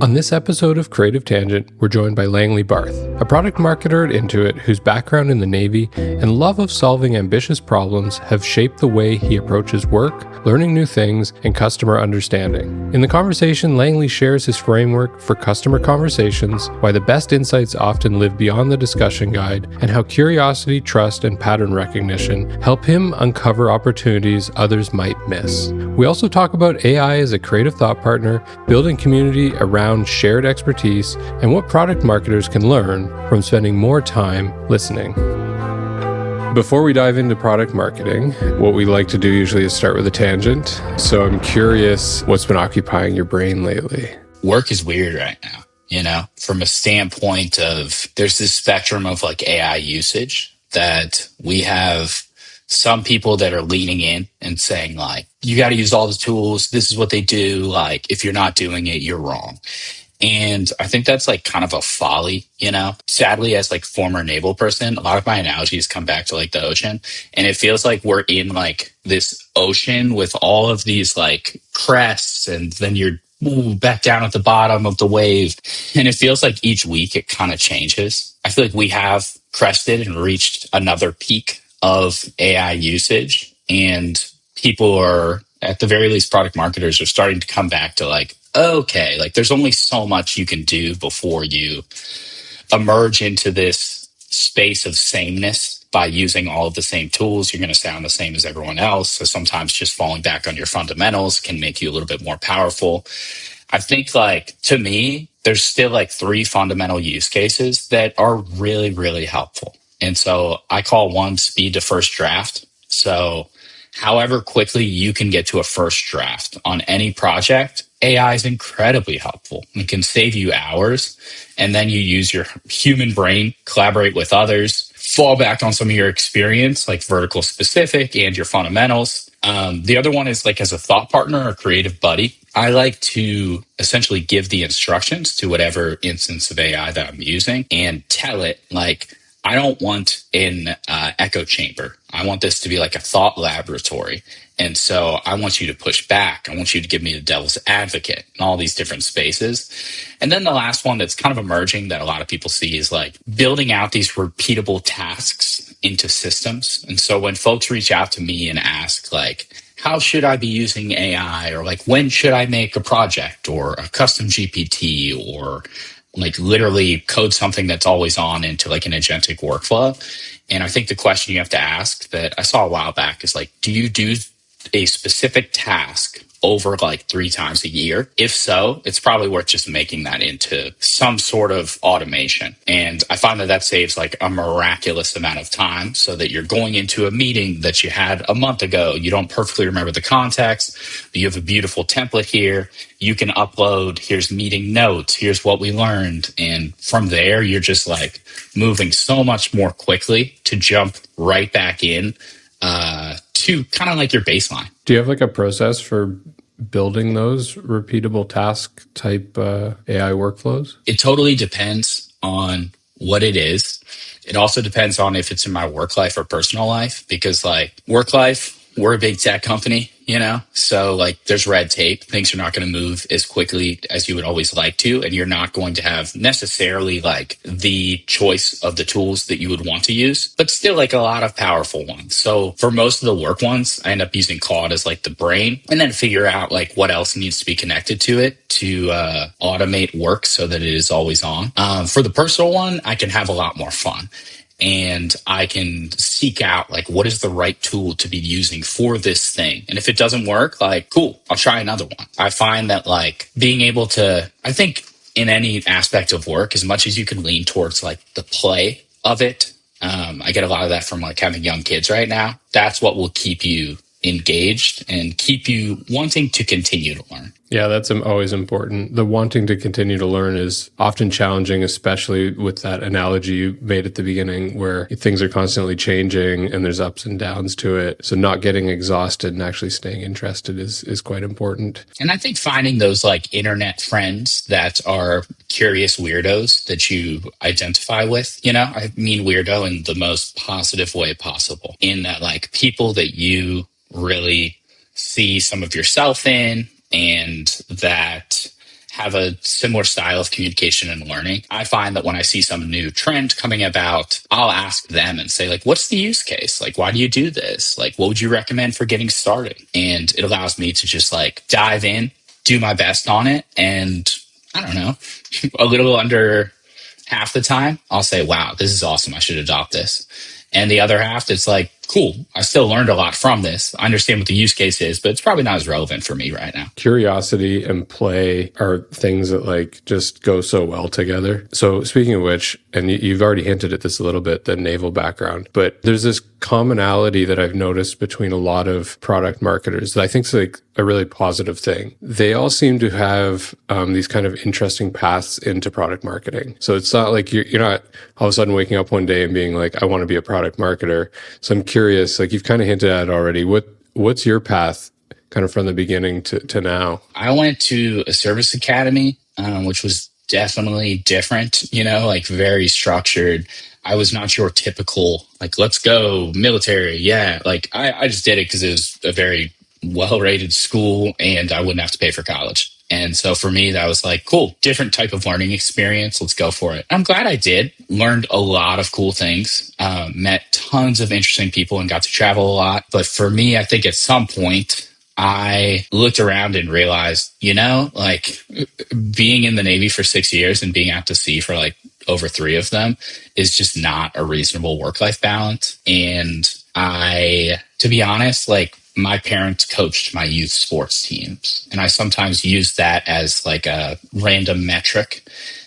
On this episode of Creative Tangent, we're joined by Langley Barth, a product marketer at Intuit whose background in the Navy and love of solving ambitious problems have shaped the way he approaches work, learning new things, and customer understanding. In the conversation, Langley shares his framework for customer conversations, why the best insights often live beyond the discussion guide, and how curiosity, trust, and pattern recognition help him uncover opportunities others might miss. We also talk about AI as a creative thought partner, building community around shared expertise, and what product marketers can learn from spending more time listening. Before we dive into product marketing, what we like to do usually is start with a tangent. So I'm curious what's been occupying your brain lately. Work is weird right now, from a standpoint of there's this spectrum of like AI usage that we have some people that are leaning in and saying like, you got to use all the tools. This is what they do. Like, if you're not doing it, you're wrong. And I think that's like kind of a folly, Sadly, as like former naval person, a lot of my analogies come back to like the ocean. And it feels like we're in like this ocean with all of these like crests, and then you're back down at the bottom of the wave. And it feels like each week it kind of changes. I feel like we have crested and reached another peak of AI usage, and people are, at the very least, product marketers are starting to come back to like, okay, like there's only so much you can do before you emerge into this space of sameness by using all of the same tools. You're going to sound the same as everyone else. So sometimes just falling back on your fundamentals can make you a little bit more powerful. I think like, to me, there's still like 3 fundamental use cases that are really, really helpful. And so I call one speed to first draft. So however quickly you can get to a first draft on any project, AI is incredibly helpful. It can save you hours, and then you use your human brain, collaborate with others, fall back on some of your experience, like vertical specific and your fundamentals. The other one is like as a thought partner or creative buddy. I like to essentially give the instructions to whatever instance of AI that I'm using and tell it like, I don't want an echo chamber. I want this to be like a thought laboratory. And so I want you to push back. I want you to give me the devil's advocate in all these different spaces. And then the last one that's kind of emerging that a lot of people see is like building out these repeatable tasks into systems. And so when folks reach out to me and ask like, how should I be using AI? Or like, when should I make a project or a custom GPT, or like literally code something that's always on into like an agentic workflow? And I think the question you have to ask that I saw a while back is like, do you do a specific task over like 3 times a year? If so, it's probably worth just making that into some sort of automation. And I find that that saves like a miraculous amount of time, so that you're going into a meeting that you had a month ago. You don't perfectly remember the context, but you have a beautiful template here. You can upload, here's meeting notes, here's what we learned. And from there, you're just like moving so much more quickly to jump right back in to kind of like your baseline. Do you have like a process for building those repeatable task type AI workflows? It totally depends on what it is. It also depends on if it's in my work life or personal life, because like work life, we're a big tech company, so like there's red tape. Things are not going to move as quickly as you would always like to, and you're not going to have necessarily like the choice of the tools that you would want to use, but still like a lot of powerful ones. So for most of the work ones, I end up using Claude as like the brain, and then figure out like what else needs to be connected to it to automate work so that it is always on. For the personal one, I can have a lot more fun. And I can seek out like, what is the right tool to be using for this thing? And if it doesn't work, like, cool, I'll try another one. I find that like being able to, I think in any aspect of work, as much as you can lean towards like the play of it, I get a lot of that from like having young kids right now. That's what will keep you engaged and keep you wanting to continue to learn. Yeah, that's always important. The wanting to continue to learn is often challenging, especially with that analogy you made at the beginning where things are constantly changing and there's ups and downs to it. So not getting exhausted and actually staying interested is quite important. And I think finding those like internet friends that are curious weirdos that you identify with, I mean weirdo in the most positive way possible, in that like people that you really see some of yourself in, and that have a similar style of communication and learning. I find that when I see some new trend coming about, I'll ask them and say, like, what's the use case? Like, why do you do this? Like, what would you recommend for getting started? And it allows me to just like dive in, do my best on it. And I don't know, a little under half the time, I'll say, wow, this is awesome. I should adopt this. And the other half, it's like, cool, I still learned a lot from this. I understand what the use case is, but it's probably not as relevant for me right now. Curiosity and play are things that like just go so well together. So speaking of which, and you've already hinted at this a little bit, the Naval background, but there's this commonality that I've noticed between a lot of product marketers that I think is like a really positive thing. They all seem to have these kind of interesting paths into product marketing. So it's not like you're not all of a sudden waking up one day and being like, I want to be a product marketer. So I'm curious, like you've kind of hinted at it already. What's your path kind of from the beginning to now? I went to a service academy, which was definitely different, like very structured. I was not your typical, like, let's go military. Yeah. Like I just did it because it was a very well-rated school and I wouldn't have to pay for college. And so for me, that was like, cool, different type of learning experience. Let's go for it. I'm glad I did. Learned a lot of cool things, met tons of interesting people and got to travel a lot. But for me, I think at some point, I looked around and realized, like being in the Navy for 6 years and being out to sea for like over 3 of them is just not a reasonable work-life balance. And to be honest, like my parents coached my youth sports teams. And I sometimes use that as like a random metric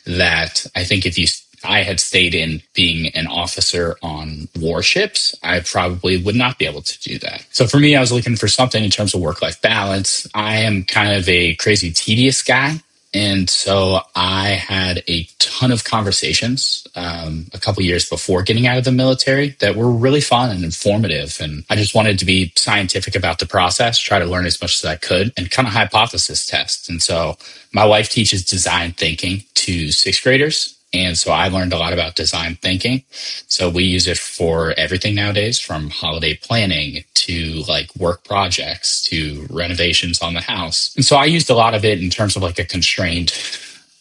that I think if I had stayed in being an officer on warships, I probably would not be able to do that. So for me, I was looking for something in terms of work-life balance. I am kind of a crazy tedious guy. And so I had a ton of conversations a couple years before getting out of the military that were really fun and informative. And I just wanted to be scientific about the process, try to learn as much as I could, and kind of hypothesis test. And so my wife teaches design thinking to 6th graders. And so I learned a lot about design thinking. So we use it for everything nowadays, from holiday planning to like work projects to renovations on the house. And so I used a lot of it in terms of like a constrained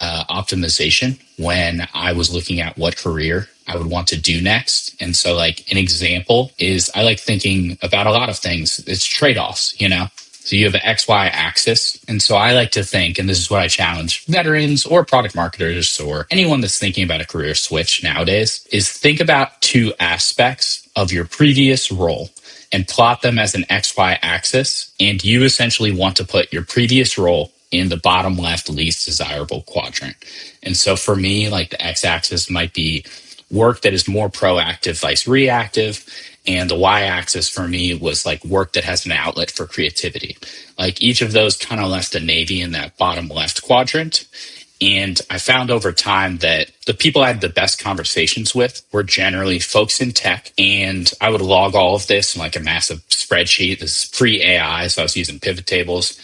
optimization when I was looking at what career I would want to do next. And so like an example is I like thinking about a lot of things. It's trade-offs, So you have an XY axis. And so I like to think, and this is what I challenge veterans or product marketers or anyone that's thinking about a career switch nowadays, is think about 2 aspects of your previous role and plot them as an XY axis. And you essentially want to put your previous role in the bottom left least desirable quadrant. And so for me, like the X axis might be work that is more proactive, vice reactive. And the y-axis for me was like work that has an outlet for creativity. Like each of those kind of left the Navy in that bottom left quadrant. And I found over time that the people I had the best conversations with were generally folks in tech. And I would log all of this in like a massive spreadsheet. This is pre-AI, so I was using pivot tables.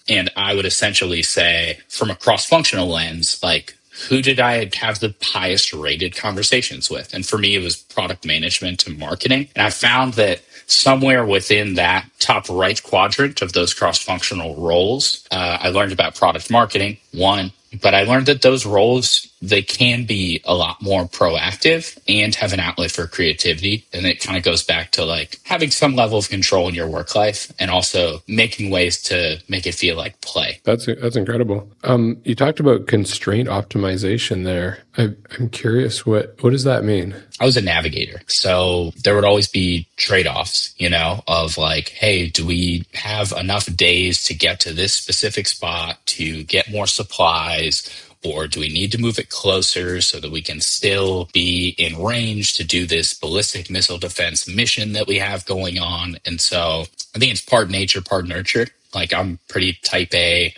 And I would essentially say, from a cross-functional lens, like, who did I have the highest rated conversations with? And for me, it was product management and marketing. And I found that somewhere within that top right quadrant of those cross-functional roles, I learned about product marketing, one, but I learned that those roles, they can be a lot more proactive and have an outlet for creativity. And it kind of goes back to like having some level of control in your work life and also making ways to make it feel like play. That's incredible. You talked about constraint optimization there. I'm curious, what does that mean? I was a navigator. So there would always be trade-offs, of like, hey, do we have enough days to get to this specific spot to get more supplies? Or do we need to move it closer so that we can still be in range to do this ballistic missile defense mission that we have going on? And so I think it's part nature, part nurture. Like I'm pretty type A,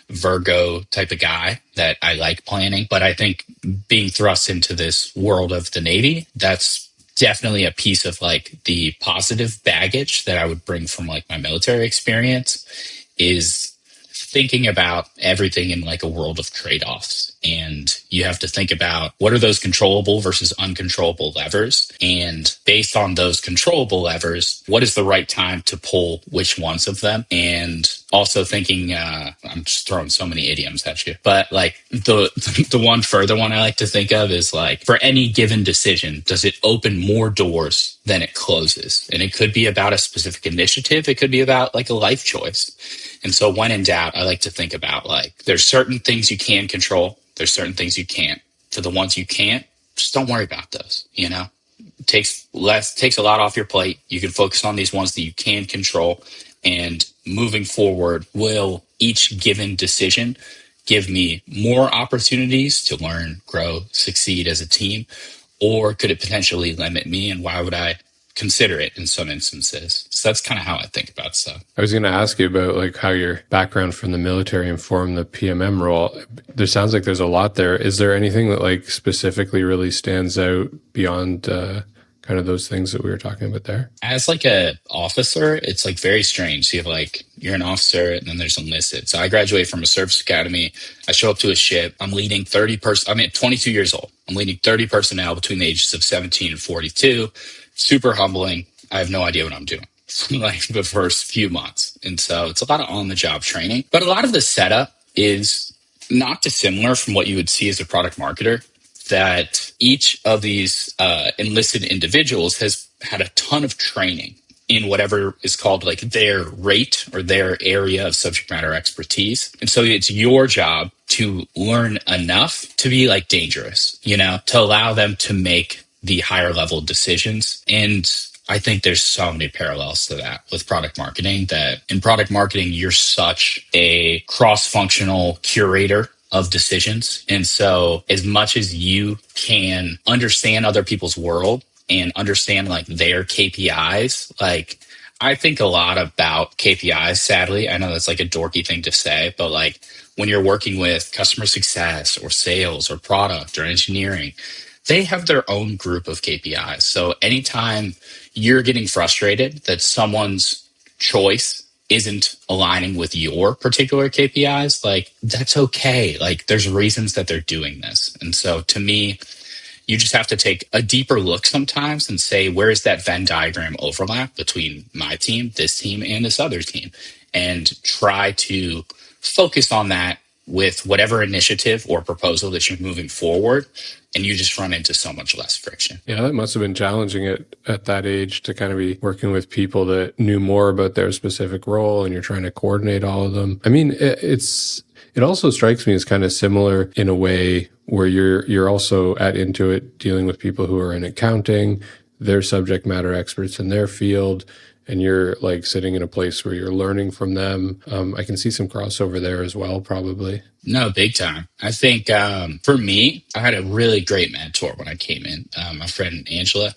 Virgo type of guy that I like planning. But I think being thrust into this world of the Navy, that's definitely a piece of like the positive baggage that I would bring from like my military experience is thinking about everything in like a world of trade-offs. And you have to think about what are those controllable versus uncontrollable levers. And based on those controllable levers, what is the right time to pull which ones of them? And also thinking, I'm just throwing so many idioms at you, but like the one further one I like to think of is like, for any given decision, does it open more doors than it closes? And it could be about a specific initiative. It could be about like a life choice. And so when in doubt, I like to think about like, there's certain things you can control. There's certain things you can't. For the ones you can't, just don't worry about those, you know? Takes a lot off your plate. You can focus on these ones that you can control, and moving forward, will each given decision give me more opportunities to learn, grow, succeed as a team, or could it potentially limit me, and why would I consider it in some instances? So that's kind of how I think about stuff. I was going to ask you about like how your background from the military informed the PMM role. There sounds like there's a lot there. Is there anything that like specifically really stands out beyond kind of those things that we were talking about there? As like a officer, it's like very strange. So you have like, you're an officer and then there's enlisted. So I graduated from a service academy. I show up to a ship. I'm leading 22 years old. I'm leading 30 personnel between the ages of 17 and 42. Super humbling. I have no idea what I'm doing like the first few months. And so it's a lot of on the job training, but a lot of the setup is not dissimilar from what you would see as a product marketer, that each of these enlisted individuals has had a ton of training in whatever is called like their rate or their area of subject matter expertise. And so it's your job to learn enough to be like dangerous, you know, to allow them to make the higher level decisions. And I think there's so many parallels to that with product marketing, that in product marketing, you're such a cross-functional curator of decisions. And so as much as you can understand other people's world and understand like their KPIs, like I think a lot about KPIs, sadly. I know that's like a dorky thing to say, but like when you're working with customer success or sales or product or engineering, they have their own group of KPIs. So anytime you're getting frustrated that someone's choice isn't aligning with your particular KPIs, like that's okay. Like there's reasons that they're doing this. And so to me, you just have to take a deeper look sometimes and say, where is that Venn diagram overlap between my team, this team, and this other team? And try to focus on that with whatever initiative or proposal that you're moving forward. And you just run into so much less friction. Yeah, that must have been challenging at that age to kind of be working with people that knew more about their specific role, and you're trying to coordinate all of them. I mean, it also strikes me as kind of similar in a way where you're also at Intuit dealing with people who are in accounting, they're subject matter experts in their field, and you're like sitting in a place where you're learning from them. I can see some crossover there as well, probably. No, big time. I think for me, I had a really great mentor when I came in, my friend Angela,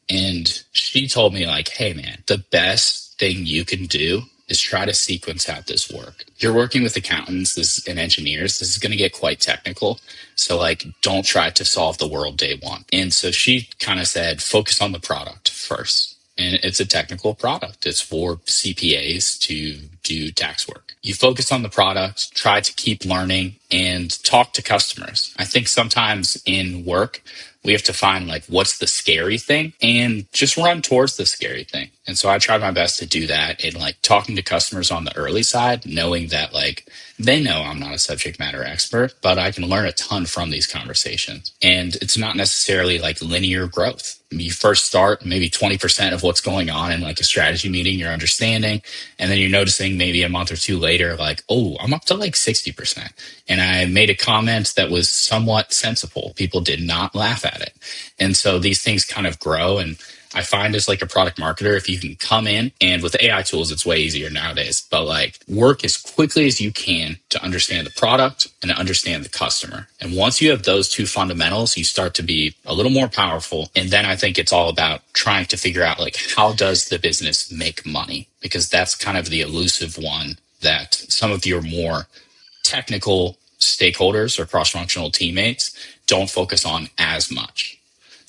and she told me like, hey man, the best thing you can do is try to sequence out this work. You're working with accountants and engineers. This is going to get quite technical. So like, don't try to solve the world day one. And so she kind of said, focus on the product first. And it's a technical product. It's for CPAs to do tax work. You focus on the product, try to keep learning, and talk to customers. I think sometimes in work, we have to find like, what's the scary thing, and just run towards the scary thing. And so I tried my best to do that, and like talking to customers on the early side, knowing that like they know I'm not a subject matter expert, but I can learn a ton from these conversations. And it's not necessarily like linear growth. You first start maybe 20% of what's going on in like a strategy meeting, you're understanding. And then you're noticing maybe a month or two later, like, oh, I'm up to like 60%. And I made a comment that was somewhat sensible. People did not laugh at it. And so these things kind of grow. And I find as like a product marketer, if you can come in, and with AI tools, it's way easier nowadays, but like work as quickly as you can to understand the product and to understand the customer. And once you have those two fundamentals, you start to be a little more powerful. And then I think it's all about trying to figure out like, how does the business make money? Because that's kind of the elusive one that some of your more technical stakeholders or cross-functional teammates don't focus on as much.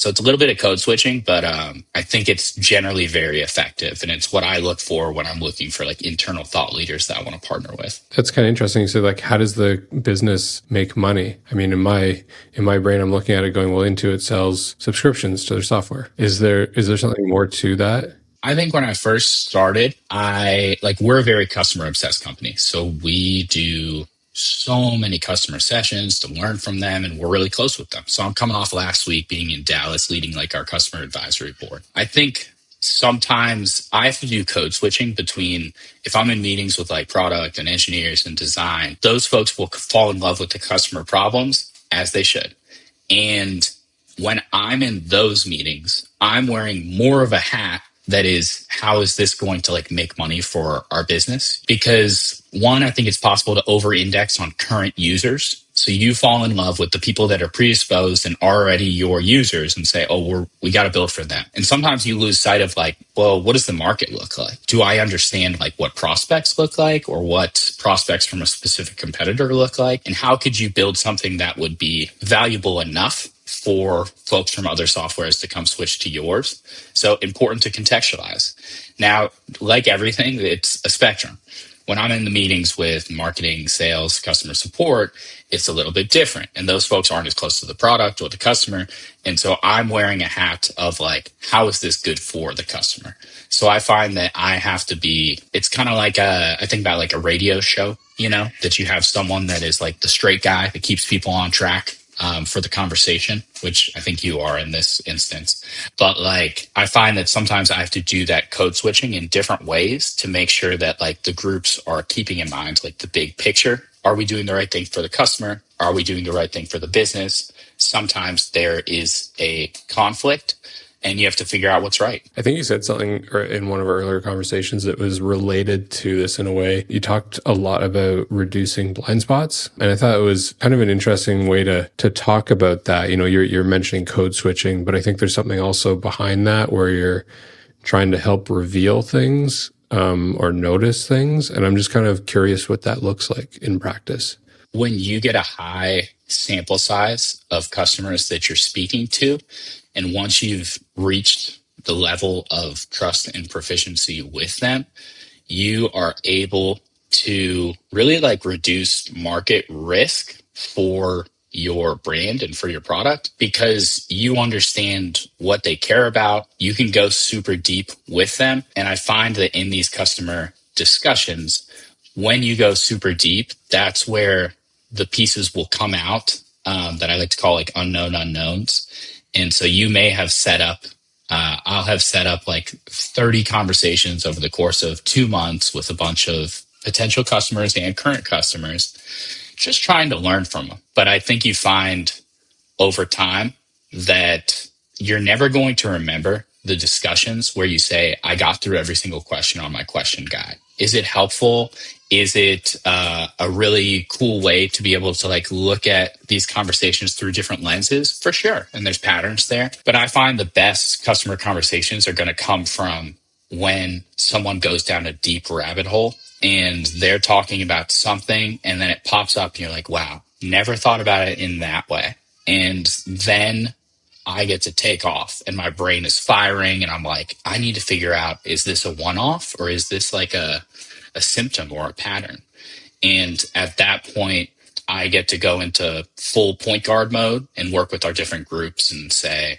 So it's a little bit of code switching, but I think it's generally very effective. And it's what I look for when I'm looking for like internal thought leaders that I want to partner with. That's kind of interesting. So like, how does the business make money? I mean, in my brain, I'm looking at it going, well, Intuit sells subscriptions to their software. Is there something more to that? I think when I first started, we're a very customer obsessed company. So we do so many customer sessions to learn from them, and we're really close with them. So I'm coming off last week being in Dallas leading like our customer advisory board. I think sometimes I have to do code switching between if I'm in meetings with like product and engineers and design, those folks will fall in love with the customer problems as they should. And when I'm in those meetings, I'm wearing more of a hat that is, how is this going to like make money for our business? Because one, I think it's possible to over index on current users. So you fall in love with the people that are predisposed and already your users and say, oh, we got to build for them. And sometimes you lose sight of like, well, what does the market look like? Do I understand like what prospects look like or what prospects from a specific competitor look like? And how could you build something that would be valuable enough for folks from other softwares to come switch to yours? So important to contextualize. Now, like everything, it's a spectrum. When I'm in the meetings with marketing, sales, customer support, it's a little bit different. And those folks aren't as close to the product or the customer. And so I'm wearing a hat of like, how is this good for the customer? So I find that I have to be, it's kind of like I think about like a radio show, that you have someone that is like the straight guy that keeps people on track for the conversation, which I think you are in this instance. But like, I find that sometimes I have to do that code switching in different ways to make sure that like the groups are keeping in mind like the big picture. Are we doing the right thing for the customer? Are we doing the right thing for the business? Sometimes there is a conflict and you have to figure out what's right. I think you said something in one of our earlier conversations that was related to this in a way. You talked a lot about reducing blind spots. And I thought it was kind of an interesting way to talk about that. You're mentioning code switching, but I think there's something also behind that where you're trying to help reveal things or notice things. And I'm just kind of curious what that looks like in practice. When you get a high sample size of customers that you're speaking to, and once you've reached the level of trust and proficiency with them, you are able to really like reduce market risk for your brand and for your product because you understand what they care about. You can go super deep with them. And I find that in these customer discussions, when you go super deep, that's where the pieces will come out that I like to call like unknown unknowns. And so you may have set up, I'll have set up like 30 conversations over the course of 2 months with a bunch of potential customers and current customers, just trying to learn from them. But I think you find over time that you're never going to remember the discussions where you say, I got through every single question on my question guide. Is it helpful? Is it a really cool way to be able to like look at these conversations through different lenses? For sure. And there's patterns there. But I find the best customer conversations are going to come from when someone goes down a deep rabbit hole and they're talking about something and then it pops up and you're like, wow, never thought about it in that way. And then I get to take off and my brain is firing and I'm like, I need to figure out, is this a one-off or is this like a symptom or a pattern? And at that point, I get to go into full point guard mode and work with our different groups and say,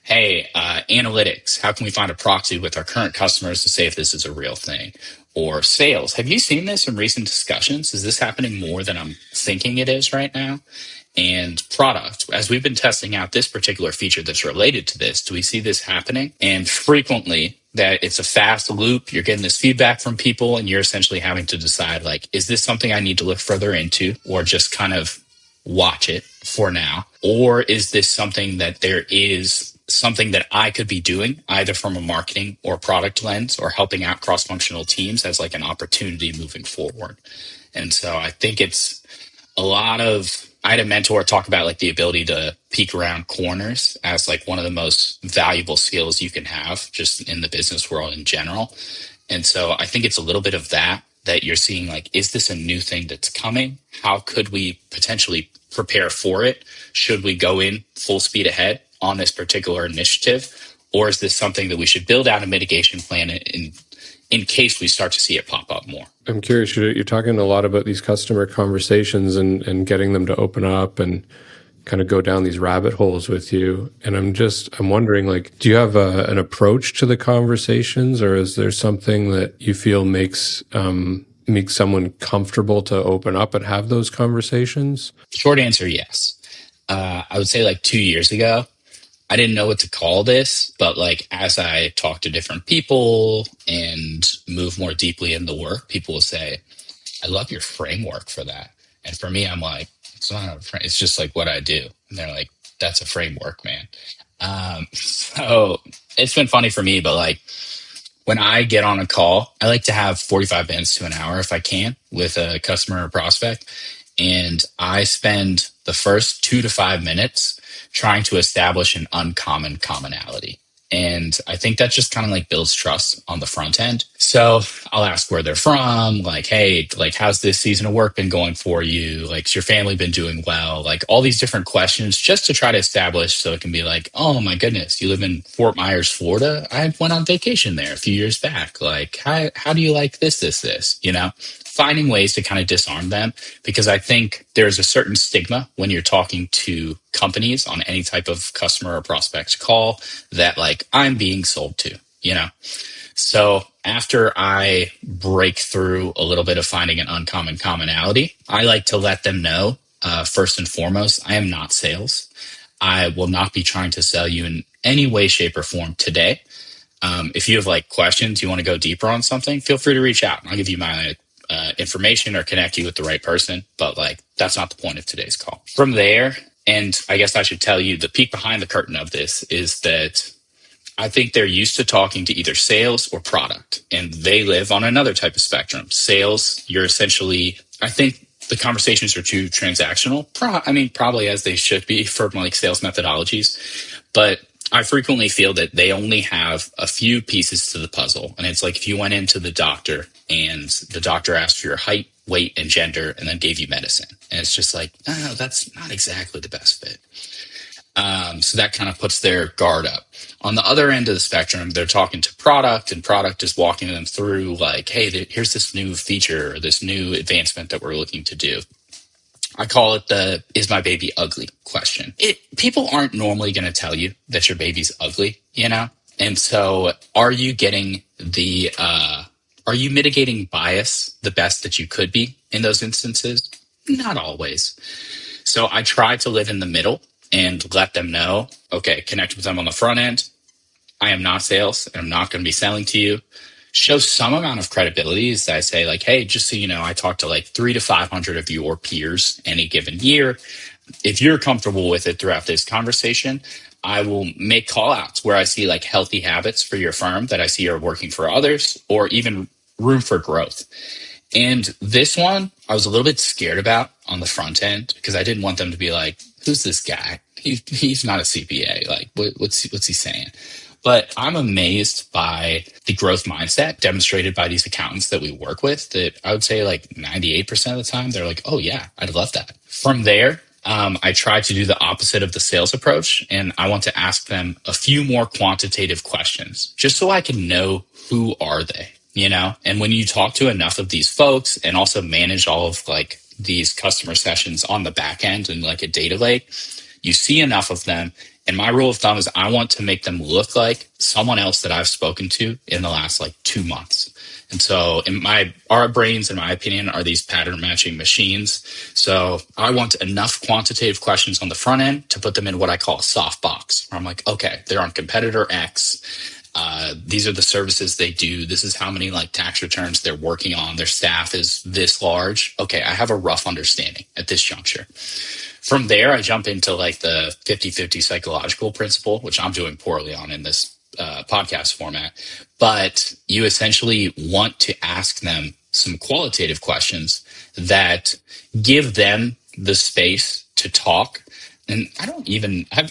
hey, analytics, how can we find a proxy with our current customers to say if this is a real thing? Or sales, have you seen this in recent discussions? Is this happening more than I'm thinking it is right now? And product, as we've been testing out this particular feature that's related to this, do we see this happening? And frequently that it's a fast loop. You're getting this feedback from people and you're essentially having to decide like, is this something I need to look further into or just kind of watch it for now? Or is this something that there is something that I could be doing either from a marketing or product lens or helping out cross-functional teams as like an opportunity moving forward? And so I think it's a lot of, I had a mentor talk about like the ability to peek around corners as like one of the most valuable skills you can have just in the business world in general. And so I think it's a little bit of that you're seeing like, is this a new thing that's coming? How could we potentially prepare for it? Should we go in full speed ahead? on this particular initiative? Or is this something that we should build out a mitigation plan in case we start to see it pop up more? I'm curious, you're talking a lot about these customer conversations and getting them to open up and kind of go down these rabbit holes with you. And I'm wondering, like, do you have an approach to the conversations, or is there something that you feel makes someone comfortable to open up and have those conversations? Short answer, yes. I would say like 2 years ago, I didn't know what to call this, but like as I talk to different people and move more deeply in the work, people will say, I love your framework for that. And for me, I'm like, it's not a frame. It's just like what I do. And they're like, that's a framework, man. So it's been funny for me, but like when I get on a call, I like to have 45 minutes to an hour if I can with a customer or prospect. And I spend the first 2 to 5 minutes trying to establish an uncommon commonality. And I think that just kind of like builds trust on the front end. So I'll ask where they're from, like, hey, like, how's this season of work been going for you? Like, has your family been doing well? Like all these different questions just to try to establish so it can be like, oh my goodness, you live in Fort Myers, Florida. I went on vacation there a few years back. Like, how do you like this, you know? Finding ways to kind of disarm them, because I think there's a certain stigma when you're talking to companies on any type of customer or prospect call that like I'm being sold to, you know? So after I break through a little bit of finding an uncommon commonality, I like to let them know, first and foremost, I am not sales. I will not be trying to sell you in any way, shape, or form today. If you have like questions, you want to go deeper on something, feel free to reach out. I'll give you my information or connect you with the right person. But like, that's not the point of today's call. From there, and I guess I should tell you the peek behind the curtain of this is that I think they're used to talking to either sales or product, and they live on another type of spectrum. Sales, you're essentially, I think the conversations are too transactional. Probably as they should be for like sales methodologies, but I frequently feel that they only have a few pieces to the puzzle. And it's like if you went into the doctor and the doctor asked for your height, weight, and gender, and then gave you medicine. And it's just like, oh, that's not exactly the best fit. So that kind of puts their guard up. On the other end of the spectrum, they're talking to product, and product is walking them through like, hey, here's this new feature or this new advancement that we're looking to do. I call it the "is my baby ugly" question. People aren't normally going to tell you that your baby's ugly, you know? And so are you mitigating bias the best that you could be in those instances? Not always. So I try to live in the middle and let them know, okay, connect with them on the front end. I am not sales, and I'm not going to be selling to you. Show some amount of credibility as I say, like, hey, just so you know, I talk to like 300 to 500 of your peers any given year. If you're comfortable with it throughout this conversation, I will make call outs where I see like healthy habits for your firm that I see are working for others, or even room for growth. And this one, I was a little bit scared about on the front end because I didn't want them to be like, who's this guy? He's not a CPA. Like, what's he saying? But I'm amazed by the growth mindset demonstrated by these accountants that we work with, that I would say like 98% of the time, they're like, oh yeah, I'd love that. From there, I try to do the opposite of the sales approach, and I want to ask them a few more quantitative questions just so I can know who are they, you know? And when you talk to enough of these folks and also manage all of like these customer sessions on the back end and like a data lake, you see enough of them. And my rule of thumb is I want to make them look like someone else that I've spoken to in the last like 2 months. And so our brains, in my opinion, are these pattern matching machines. So I want enough quantitative questions on the front end to put them in what I call a soft box, where I'm like, okay, they're on competitor X. These are the services they do. This is how many like tax returns they're working on. Their staff is this large. Okay, I have a rough understanding at this juncture. From there, I jump into like the 50-50 psychological principle, which I'm doing poorly on in this podcast format. But you essentially want to ask them some qualitative questions that give them the space to talk. And I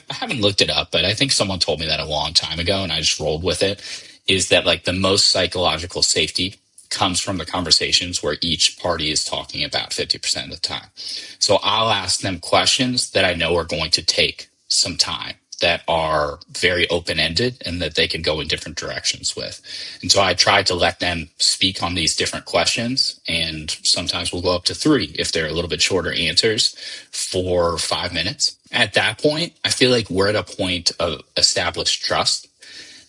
haven't looked it up, but I think someone told me that a long time ago and I just rolled with it, is that like the most psychological safety comes from the conversations where each party is talking about 50% of the time. So I'll ask them questions that I know are going to take some time that are very open-ended and that they can go in different directions with. And so I try to let them speak on these different questions. And sometimes we'll go up to 3 if they're a little bit shorter answers for 5 minutes. At that point, I feel like we're at a point of established trust.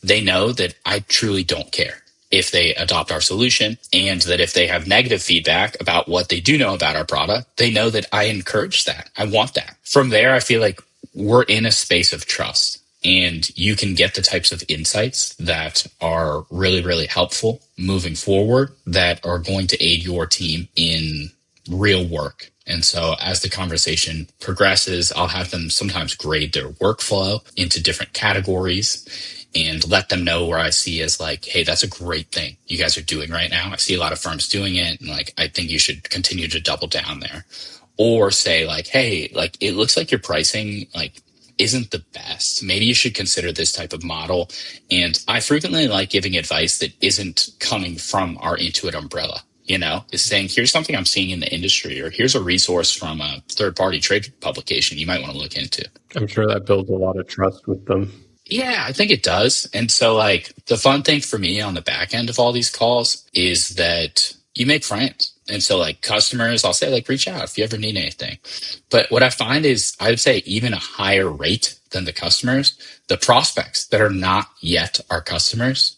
They know that I truly don't care if they adopt our solution, and that if they have negative feedback about what they do know about our product, they know that I encourage that. I want that. From there, I feel like we're in a space of trust, and you can get the types of insights that are really, really helpful moving forward, that are going to aid your team in real work. And so as the conversation progresses, I'll have them sometimes grade their workflow into different categories and let them know where I see as like, hey, that's a great thing you guys are doing right now. I see a lot of firms doing it, and like, I think you should continue to double down there. Or say like, hey, like, it looks like your pricing like isn't the best. Maybe you should consider this type of model. And I frequently like giving advice that isn't coming from our Intuit umbrella. Is saying, here's something I'm seeing in the industry, or here's a resource from a third-party trade publication you might want to look into. I'm sure that builds a lot of trust with them. Yeah, I think it does. And so like the fun thing for me on the back end of all these calls is that you make friends. And so like customers, I'll say like, reach out if you ever need anything. But what I find is I would say even a higher rate than the customers, the prospects that are not yet our customers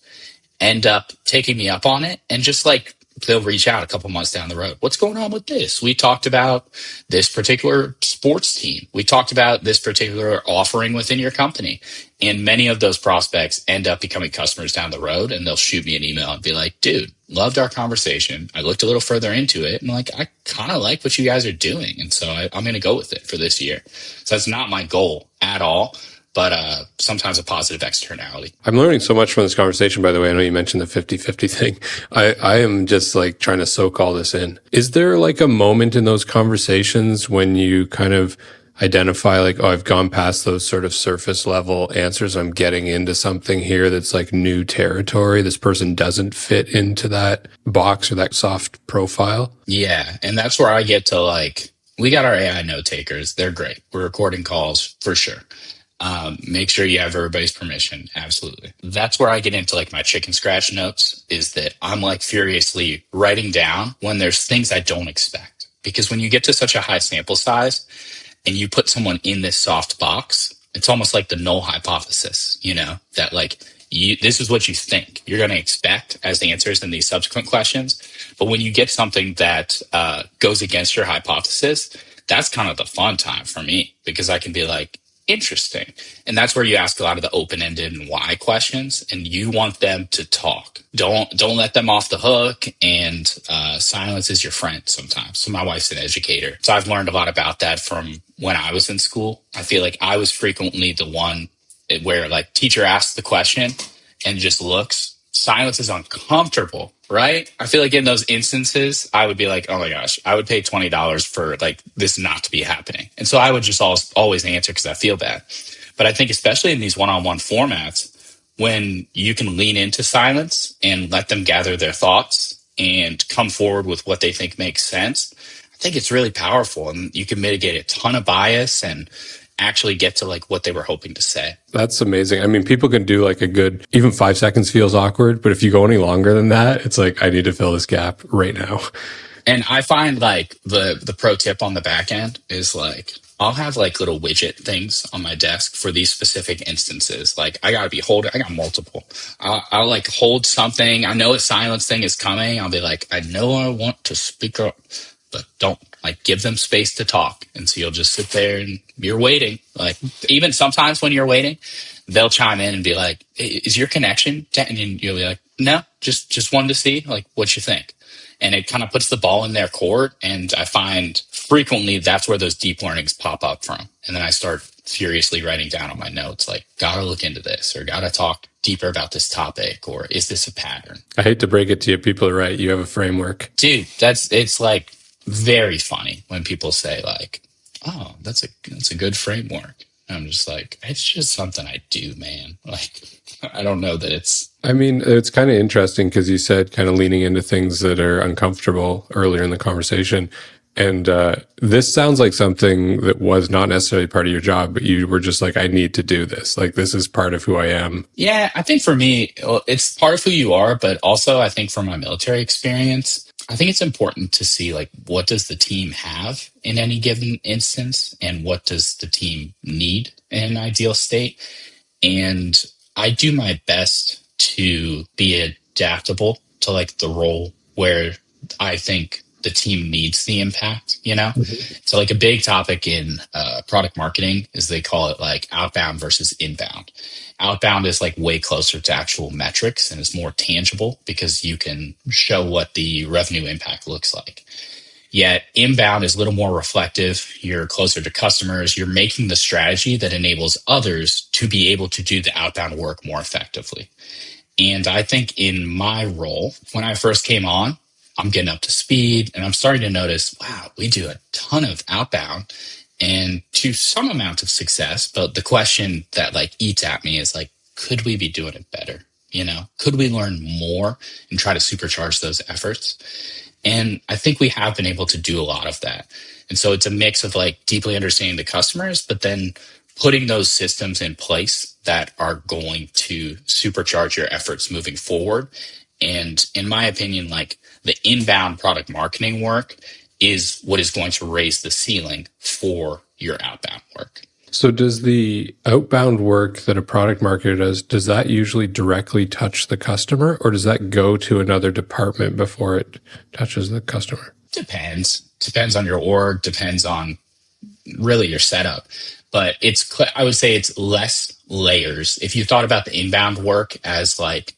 end up taking me up on it, and just like they'll reach out a couple months down the road. What's going on with this? We talked about this particular sports team. We talked about this particular offering within your company. And many of those prospects end up becoming customers down the road, and they'll shoot me an email and be like, dude, loved our conversation. I looked a little further into it, and like, I kind of like what you guys are doing. And so I'm going to go with it for this year. So that's not my goal at all, but sometimes a positive externality. I'm learning so much from this conversation, by the way. I know you mentioned the 50-50 thing. I am just like trying to soak all this in. Is there like a moment in those conversations when you kind of identify like, oh, I've gone past those sort of surface level answers. I'm getting into something here that's like new territory. This person doesn't fit into that box or that soft profile. Yeah. And that's where I get to like, we got our AI note takers. They're great. We're recording calls for sure. Make sure you have everybody's permission. Absolutely. That's where I get into like my chicken scratch notes, is that I'm like furiously writing down when there's things I don't expect. Because when you get to such a high sample size and you put someone in this soft box, it's almost like the null hypothesis, that like this is what you think you're going to expect as answers in these subsequent questions. But when you get something that goes against your hypothesis, that's kind of the fun time for me, because I can be like, interesting. And that's where you ask a lot of the open-ended and why questions, and you want them to talk. Don't let them off the hook, and silence is your friend sometimes. So my wife's an educator, so I've learned a lot about that from when I was in school. I feel like I was frequently the one where like teacher asks the question and just looks. Silence is uncomfortable, right? I feel like in those instances, I would be like, oh my gosh, I would pay $20 for like this not to be happening. And so I would just always answer because I feel bad. But I think especially in these one-on-one formats, when you can lean into silence and let them gather their thoughts and come forward with what they think makes sense, I think it's really powerful, and you can mitigate a ton of bias and actually get to like what they were hoping to say. That's amazing. I mean, people can do like a good, even 5 seconds feels awkward, but if you go any longer than that, it's like, I need to fill this gap right now. And I find like the pro tip on the back end is like, I'll have like little widget things on my desk for these specific instances. Like I got multiple. I'll like hold something. I know a silence thing is coming. I'll be like, I know I want to speak up, but don't. Like give them space to talk. And so you'll just sit there and you're waiting. Like even sometimes when you're waiting, they'll chime in and be like, is your connection? And you'll be like, no, just wanted to see like what you think. And it kind of puts the ball in their court. And I find frequently that's where those deep learnings pop up from. And then I start furiously writing down on my notes, like, gotta look into this, or gotta talk deeper about this topic, or is this a pattern? I hate to break it to you. People are right. You have a framework. Dude, it's like very funny when people say like, oh, that's a good framework. And I'm just like, it's just something I do, man. Like, I don't know that it's... I mean, it's kind of interesting because you said kind of leaning into things that are uncomfortable earlier in the conversation. And this sounds like something that was not necessarily part of your job, but you were just like, I need to do this. Like, this is part of who I am. Yeah, I think for me, well, it's part of who you are, but also I think from my military experience, I think it's important to see like what does the team have in any given instance and what does the team need in an ideal state. And I do my best to be adaptable to like the role where I think the team needs the impact, you know? So like a big topic in product marketing is they call it like outbound versus inbound. Outbound is like way closer to actual metrics and is more tangible because you can show what the revenue impact looks like. Yet inbound is a little more reflective. You're closer to customers. You're making the strategy that enables others to be able to do the outbound work more effectively. And I think in my role, when I first came on, I'm getting up to speed and I'm starting to notice, wow, we do a ton of outbound and to some amount of success. But the question that like eats at me is like, could we be doing it better? You know, could we learn more and try to supercharge those efforts? And I think we have been able to do a lot of that. And so it's a mix of like deeply understanding the customers, but then putting those systems in place that are going to supercharge your efforts moving forward. And in my opinion, like the inbound product marketing work is what is going to raise the ceiling for your outbound work. So does the outbound work that a product marketer does that usually directly touch the customer, or does that go to another department before it touches the customer? Depends on your org, depends on really your setup. But I would say it's less layers. If you thought about the inbound work as like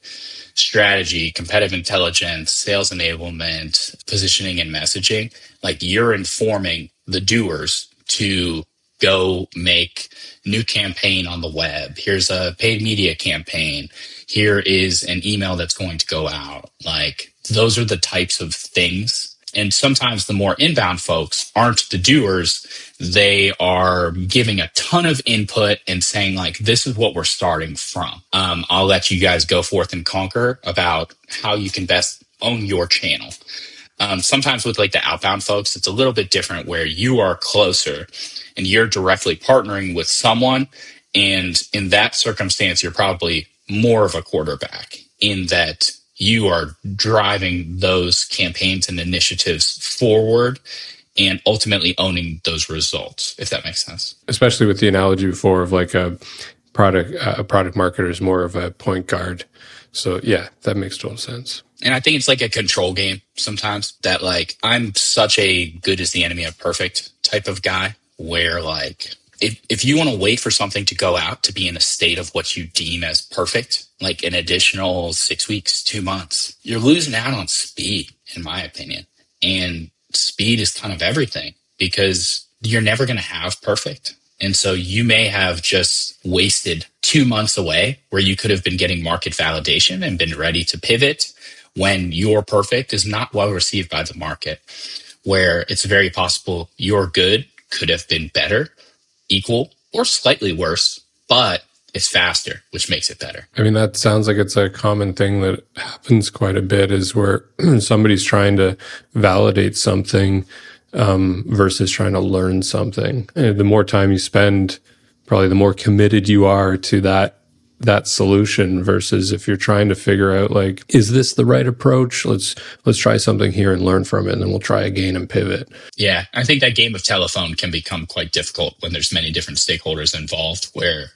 strategy, competitive intelligence, sales enablement, positioning and messaging, like you're informing the doers to go make new campaign on the web. Here's a paid media campaign. Here is an email that's going to go out. Like those are the types of things. And sometimes the more inbound folks aren't the doers. They are giving a ton of input and saying like, this is what we're starting from. I'll let you guys go forth and conquer about how you can best own your channel. Sometimes with like the outbound folks, it's a little bit different where you are closer and you're directly partnering with someone. And in that circumstance, you're probably more of a quarterback in that you are driving those campaigns and initiatives forward and ultimately owning those results, if that makes sense. Especially with the analogy before of like a product marketer is more of a point guard. So yeah, that makes total sense. And I think it's like a control game sometimes that like I'm such a good is the enemy of perfect type of guy where like if you want to wait for something to go out to be in a state of what you deem as perfect, like an additional 6 weeks, 2 months, you're losing out on speed, in my opinion. And speed is kind of everything because you're never going to have perfect. And so you may have just wasted 2 months away where you could have been getting market validation and been ready to pivot when your perfect is not well received by the market, where it's very possible your good could have been better, equal, or slightly worse, but it's faster, which makes it better. I mean, that sounds like it's a common thing that happens quite a bit is where somebody's trying to validate something versus trying to learn something. And the more time you spend, probably the more committed you are to that solution versus if you're trying to figure out like, is this the right approach? Let's try something here and learn from it, and then we'll try again and pivot. Yeah, I think that game of telephone can become quite difficult when there's many different stakeholders involved, where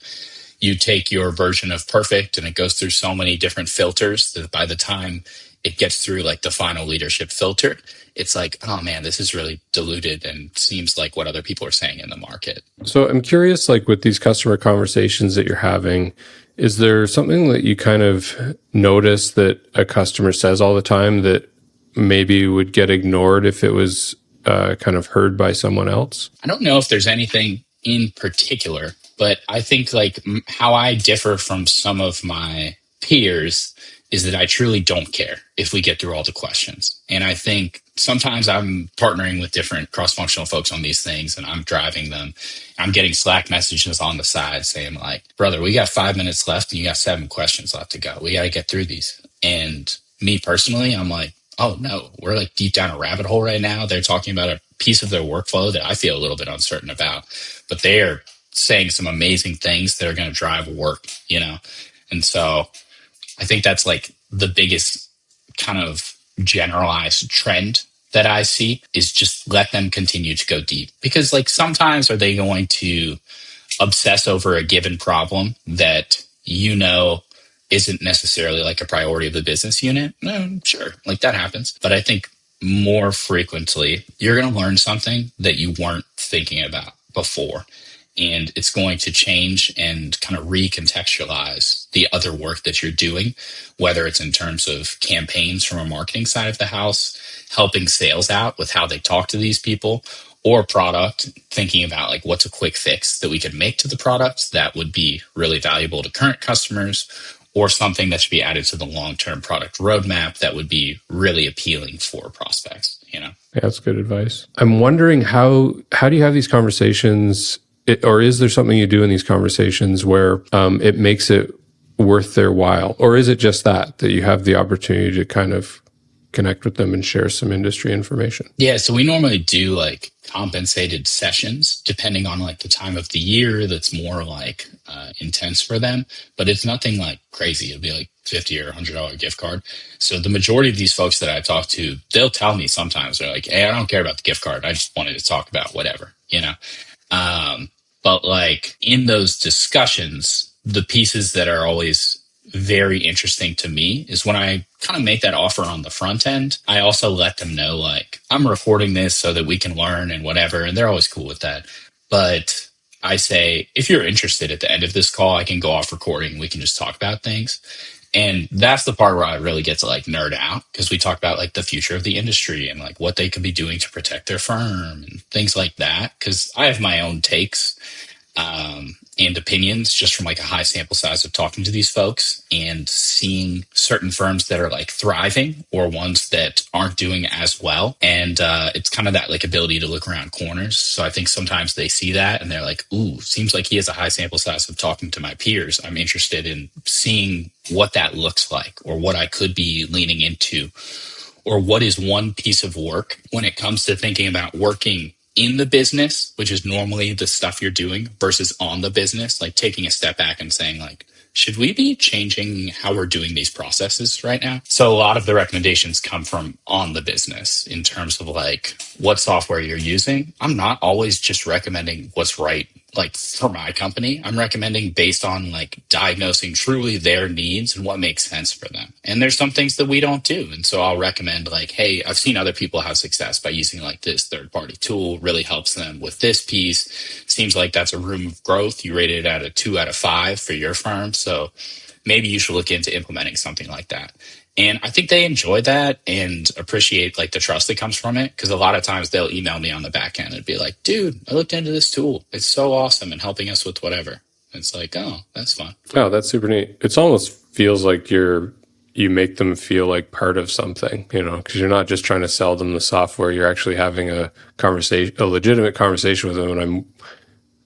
you take your version of perfect and it goes through so many different filters that by the time it gets through like the final leadership filter, it's like, oh man, this is really diluted and seems like what other people are saying in the market. So I'm curious, like with these customer conversations that you're having, is there something that you kind of notice that a customer says all the time that maybe would get ignored if it was kind of heard by someone else? I don't know if there's anything in particular, but I think like how I differ from some of my peers is that I truly don't care if we get through all the questions. And I think sometimes I'm partnering with different cross-functional folks on these things and I'm driving them. I'm getting Slack messages on the side saying like, brother, we got 5 minutes left and you got 7 questions left to go. We got to get through these. And me personally, I'm like, oh no, we're like deep down a rabbit hole right now. They're talking about a piece of their workflow that I feel a little bit uncertain about, but they are saying some amazing things that are going to drive work, And so I think that's like the biggest kind of generalized trend that I see is just let them continue to go deep, because like sometimes are they going to obsess over a given problem that isn't necessarily like a priority of the business unit? No, sure, like that happens. But I think more frequently, you're going to learn something that you weren't thinking about before. And it's going to change and kind of recontextualize the other work that you're doing, whether it's in terms of campaigns from a marketing side of the house, helping sales out with how they talk to these people, or product, thinking about like what's a quick fix that we can make to the product that would be really valuable to current customers, or something that should be added to the long-term product roadmap that would be really appealing for prospects, Yeah, that's good advice. I'm wondering how do you have these conversations, or is there something you do in these conversations where it makes it worth their while? Or is it just that you have the opportunity to kind of connect with them and share some industry information? Yeah, so we normally do like compensated sessions depending on like the time of the year that's more like intense for them, but it's nothing like crazy. It'll be like $50 or $100 gift card. So the majority of these folks that I talk to, they'll tell me sometimes, they're like, hey, I don't care about the gift card. I just wanted to talk about whatever, But like in those discussions, the pieces that are always very interesting to me is when I kind of make that offer on the front end, I also let them know like I'm recording this so that we can learn and whatever. And they're always cool with that. But I say, if you're interested at the end of this call, I can go off recording. We can just talk about things. And that's the part where I really get to like nerd out, because we talk about like the future of the industry and like what they could be doing to protect their firm and things like that. Because I have my own takes and opinions just from like a high sample size of talking to these folks and seeing certain firms that are like thriving or ones that aren't doing as well. And it's kind of that like ability to look around corners. So I think sometimes they see that and they're like, ooh, seems like he has a high sample size of talking to my peers. I'm interested in seeing what that looks like, or what I could be leaning into, or what is one piece of work when it comes to thinking about working in the business, which is normally the stuff you're doing, versus on the business, like taking a step back and saying like, should we be changing how we're doing these processes right now? So a lot of the recommendations come from on the business in terms of like what software you're using. I'm not always just recommending what's right like for my company. I'm recommending based on like diagnosing truly their needs and what makes sense for them. And there's some things that we don't do. And so I'll recommend like, hey, I've seen other people have success by using like this third-party tool, really helps them with this piece. Seems like that's a room of growth. You rated it at a 2 out of 5 for your firm. So maybe you should look into implementing something like that. And I think they enjoy that and appreciate like the trust that comes from it, because a lot of times they'll email me on the back end and be like, dude, I looked into this tool. It's so awesome and helping us with whatever. It's like, oh, that's fun. Oh, that's super neat. It almost feels like you make them feel like part of something, because you're not just trying to sell them the software. You're actually having a legitimate conversation with them. And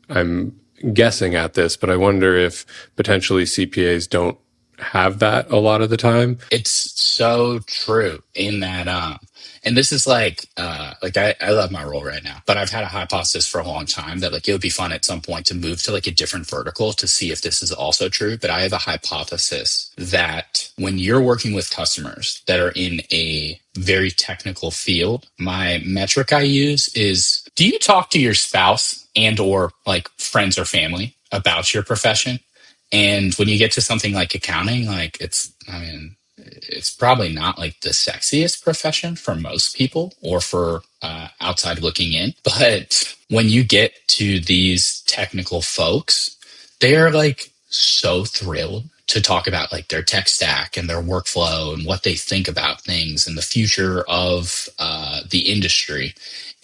I'm guessing at this, but I wonder if potentially CPAs don't have that a lot of the time. It's so true in that and this is I love my role right now, but I've had a hypothesis for a long time that like it would be fun at some point to move to like a different vertical to see if this is also true. But I have a hypothesis that when you're working with customers that are in a very technical field, my metric I use is, do you talk to your spouse and or like friends or family about your profession? And when you get to something like accounting, like it's probably not like the sexiest profession for most people or for outside looking in. But when you get to these technical folks, they are like so thrilled to talk about like their tech stack and their workflow and what they think about things and the future of the industry.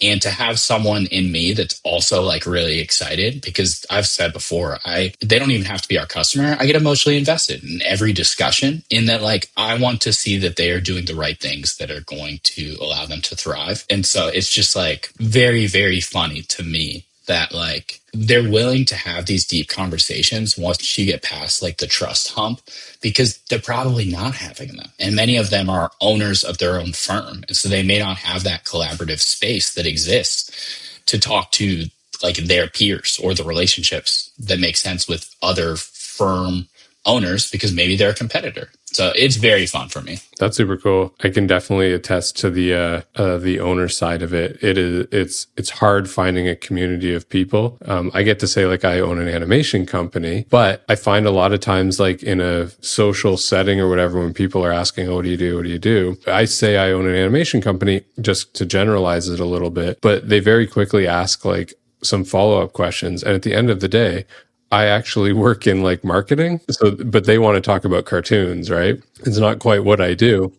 And to have someone in me that's also like really excited, because I've said before, they don't even have to be our customer. I get emotionally invested in every discussion, in that like I want to see that they are doing the right things that are going to allow them to thrive. And so it's just like very, very funny to me that like they're willing to have these deep conversations once you get past like the trust hump, because they're probably not having them. And many of them are owners of their own firm. And so they may not have that collaborative space that exists to talk to like their peers or the relationships that make sense with other firm owners, because maybe they're a competitor. So it's very fun for me. That's super cool. I can definitely attest to the owner side of it. It's hard finding a community of people. I get to say like I own an animation company, but I find a lot of times like in a social setting or whatever, when people are asking, oh, what do you do? What do you do? I say I own an animation company just to generalize it a little bit, but they very quickly ask like some follow-up questions. And at the end of the day, I actually work in like marketing. So, but they want to talk about cartoons, right? It's not quite what I do.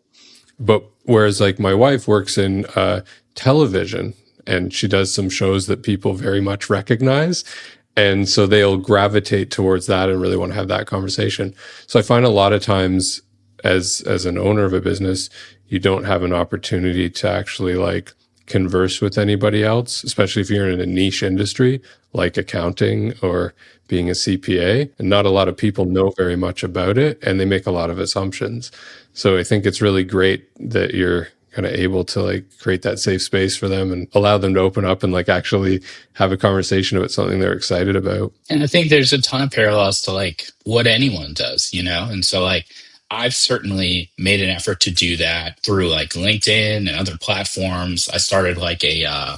But whereas like my wife works in television and she does some shows that people very much recognize. And so they'll gravitate towards that and really want to have that conversation. So I find a lot of times as an owner of a business, you don't have an opportunity to actually like converse with anybody else, especially if you're in a niche industry like accounting or being a CPA. And not a lot of people know very much about it and they make a lot of assumptions. So I think it's really great that you're kind of able to like create that safe space for them and allow them to open up and like actually have a conversation about something they're excited about. And I think there's a ton of parallels to like what anyone does, you know? And so like I've certainly made an effort to do that through like LinkedIn and other platforms. I started like a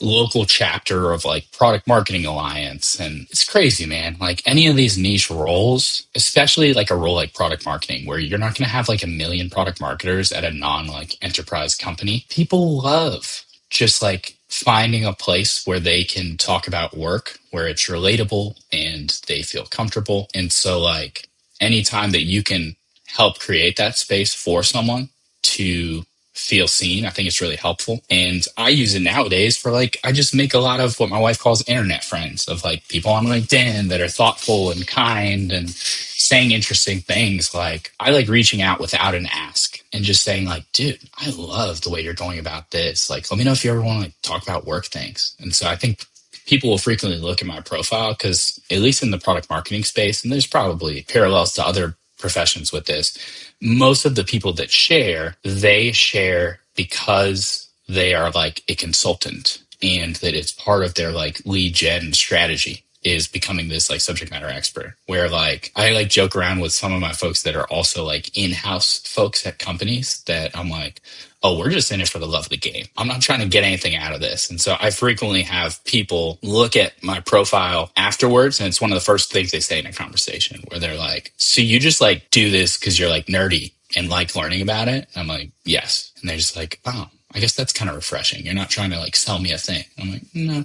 local chapter of like Product Marketing Alliance. And it's crazy, man. Like any of these niche roles, especially like a role like product marketing, where you're not going to have like a million product marketers at a non like enterprise company. People love just like finding a place where they can talk about work, where it's relatable and they feel comfortable. And so like anytime that you can help create that space for someone to feel seen, I think it's really helpful. And I use it nowadays for like, I just make a lot of what my wife calls internet friends, of like people on LinkedIn that are thoughtful and kind and saying interesting things. Like I like reaching out without an ask and just saying like, dude, I love the way you're going about this. Like, let me know if you ever want to like talk about work things. And so I think people will frequently look at my profile because at least in the product marketing space, and there's probably parallels to other professions with this, most of the people that share, they share because they are like a consultant and that it's part of their like lead gen strategy is becoming this like subject matter expert, where like I like joke around with some of my folks that are also like in-house folks at companies that I'm like, oh, we're just in it for the love of the game. I'm not trying to get anything out of this. And so I frequently have people look at my profile afterwards. And it's one of the first things they say in a conversation where they're like, so you just like do this because you're like nerdy and like learning about it? I'm like, yes. And they're just like, oh, I guess that's kind of refreshing. You're not trying to like sell me a thing. I'm like, no.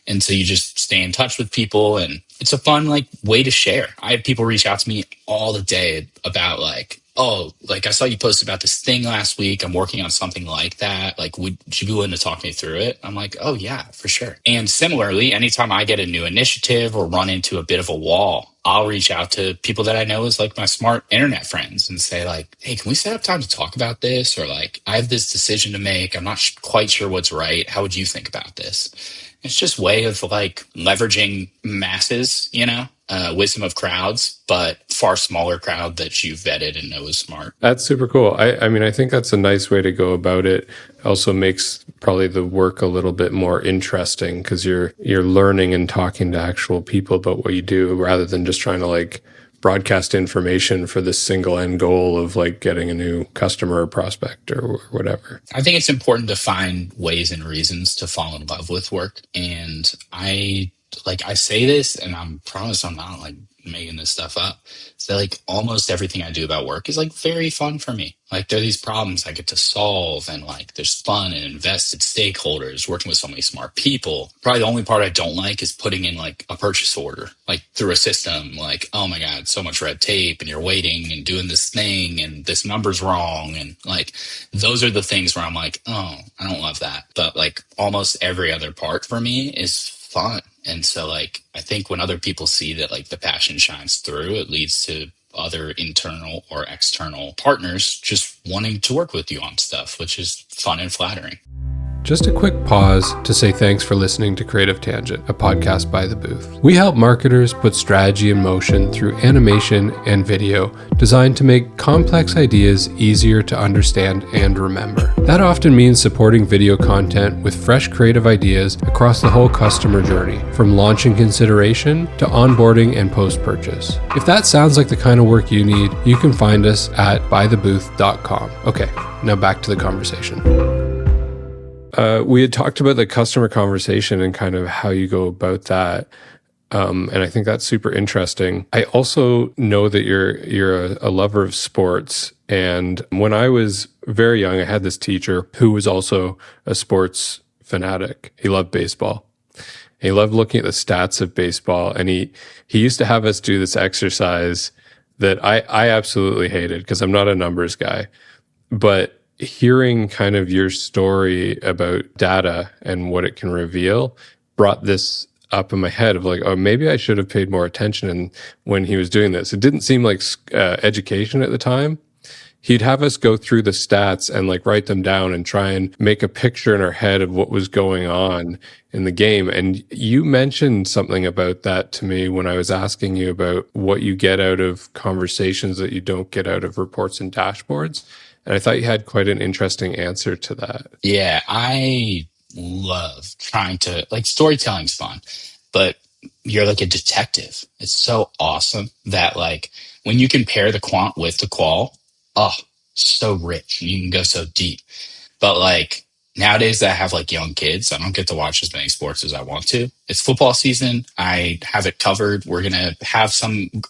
And so you just stay in touch with people and it's a fun like way to share. I have people reach out to me all the day about like, oh, like I saw you posted about this thing last week. I'm working on something like that. Like, would you be willing to talk me through it? I'm like, oh yeah, for sure. And similarly, anytime I get a new initiative or run into a bit of a wall, I'll reach out to people that I know as like my smart internet friends and say like, hey, can we set up time to talk about this? Or like, I have this decision to make. I'm not quite sure what's right. How would you think about this? It's just a way of like leveraging masses, you know, wisdom of crowds, but far smaller crowd that you've vetted and know is smart. That's super cool. I mean, I think that's a nice way to go about it. Also makes probably the work a little bit more interesting because you're learning and talking to actual people about what you do rather than just trying to like broadcast information for the single end goal of like getting a new customer or prospect or whatever. I think it's important to find ways and reasons to fall in love with work. And I say this and I promise I'm not like making this stuff up. So like almost everything I do about work is like very fun for me. Like there are these problems I get to solve and like there's fun and invested stakeholders working with so many smart people. Probably the only part I don't like is putting in like a purchase order, like through a system, like, oh my God, so much red tape and you're waiting and doing this thing and this number's wrong. And like, those are the things where I'm like, oh, I don't love that. But like almost every other part for me is fun. And so like, I think when other people see that like the passion shines through, it leads to other internal or external partners just wanting to work with you on stuff, which is fun and flattering. Just a quick pause to say thanks for listening to Creative Tangent, a podcast by The Booth. We help marketers put strategy in motion through animation and video designed to make complex ideas easier to understand and remember. That often means supporting video content with fresh creative ideas across the whole customer journey, from launching consideration to onboarding and post-purchase. If that sounds like the kind of work you need, you can find us at bythebooth.com. Okay, now back to the conversation. We had talked about the customer conversation and kind of how you go about that. And I think that's super interesting. I also know that you're a lover of sports. And when I was very young, I had this teacher who was also a sports fanatic. He loved baseball. He loved looking at the stats of baseball. And he used to have us do this exercise that I absolutely hated because I'm not a numbers guy. But hearing kind of your story about data and what it can reveal brought this up in my head of like, oh, maybe I should have paid more attention when he was doing this. It didn't seem like education at the time. He'd have us go through the stats and like write them down and try and make a picture in our head of what was going on in the game. And you mentioned something about that to me when I was asking you about what you get out of conversations that you don't get out of reports and dashboards. And I thought you had quite an interesting answer to that. Yeah, I love trying to, like, storytelling's fun, but you're like a detective. It's so awesome that, like, when you compare the quant with the qual, oh, so rich. You can go so deep. But, like, nowadays that I have, like, young kids, I don't get to watch as many sports as I want to. It's football season. I have it covered. We're going to have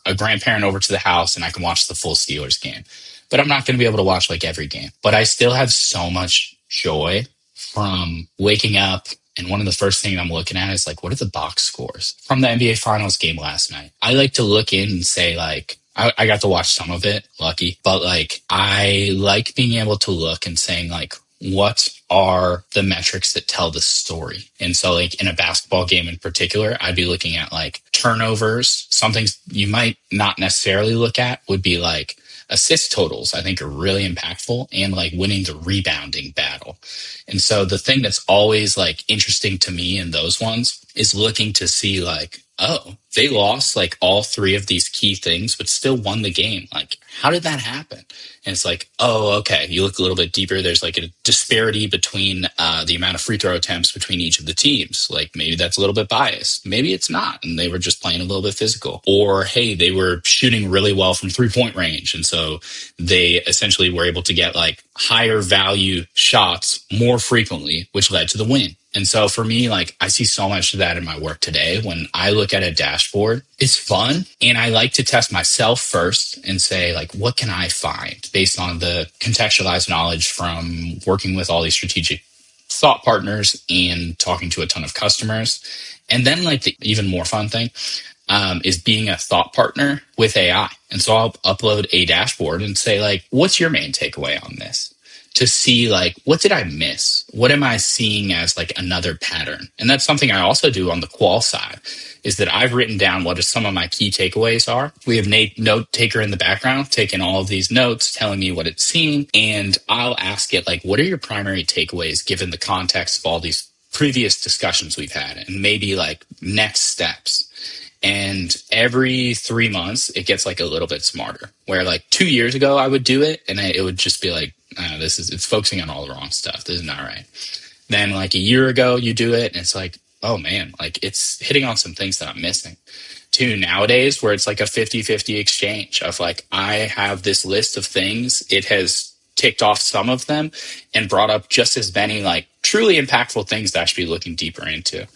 a grandparent over to the house and I can watch the full Steelers game. But I'm not going to be able to watch like every game. But I still have so much joy from waking up. And one of the first things I'm looking at is like, what are the box scores from the NBA Finals game last night? I like to look in and say like, I got to watch some of it, lucky. But like, I like being able to look and saying like, what are the metrics that tell the story? And so like in a basketball game in particular, I'd be looking at like turnovers. Some things you might not necessarily look at would be like, assist totals, I think, are really impactful, and like winning the rebounding battle. And so the thing that's always like interesting to me in those ones is looking to see like, oh, they lost like all three of these key things, but still won the game. Like, how did that happen? And it's like, oh, okay. You look a little bit deeper. There's like a disparity between the amount of free throw attempts between each of the teams. Like maybe that's a little bit biased. Maybe it's not. And they were just playing a little bit physical. Or, hey, they were shooting really well from 3-point range. And so they essentially were able to get like higher value shots more frequently, which led to the win. And so for me, like I see so much of that in my work today. When I look at a dashboard, it's fun. And I like to test myself first and say like, what can I find based on the contextualized knowledge from working with all these strategic thought partners and talking to a ton of customers. And then like the even more fun thing is being a thought partner with AI. And so I'll upload a dashboard and say like, what's your main takeaway on this? To see like, what did I miss? What am I seeing as like another pattern? And that's something I also do on the qual side, is that I've written down what some of my key takeaways are. We have Nate, note taker in the background, taking all of these notes, telling me what it's seeing. And I'll ask it like, what are your primary takeaways given the context of all these previous discussions we've had, and maybe like next steps? And every 3 months, it gets like a little bit smarter. Where like 2 years ago, I would do it and it would just be like, it's focusing on all the wrong stuff. This is not right. Then like a year ago, you do it and it's like, oh man, like it's hitting on some things that I'm missing. To nowadays where it's like a 50-50 exchange of like, I have this list of things. It has ticked off some of them and brought up just as many like truly impactful things that I should be looking deeper into.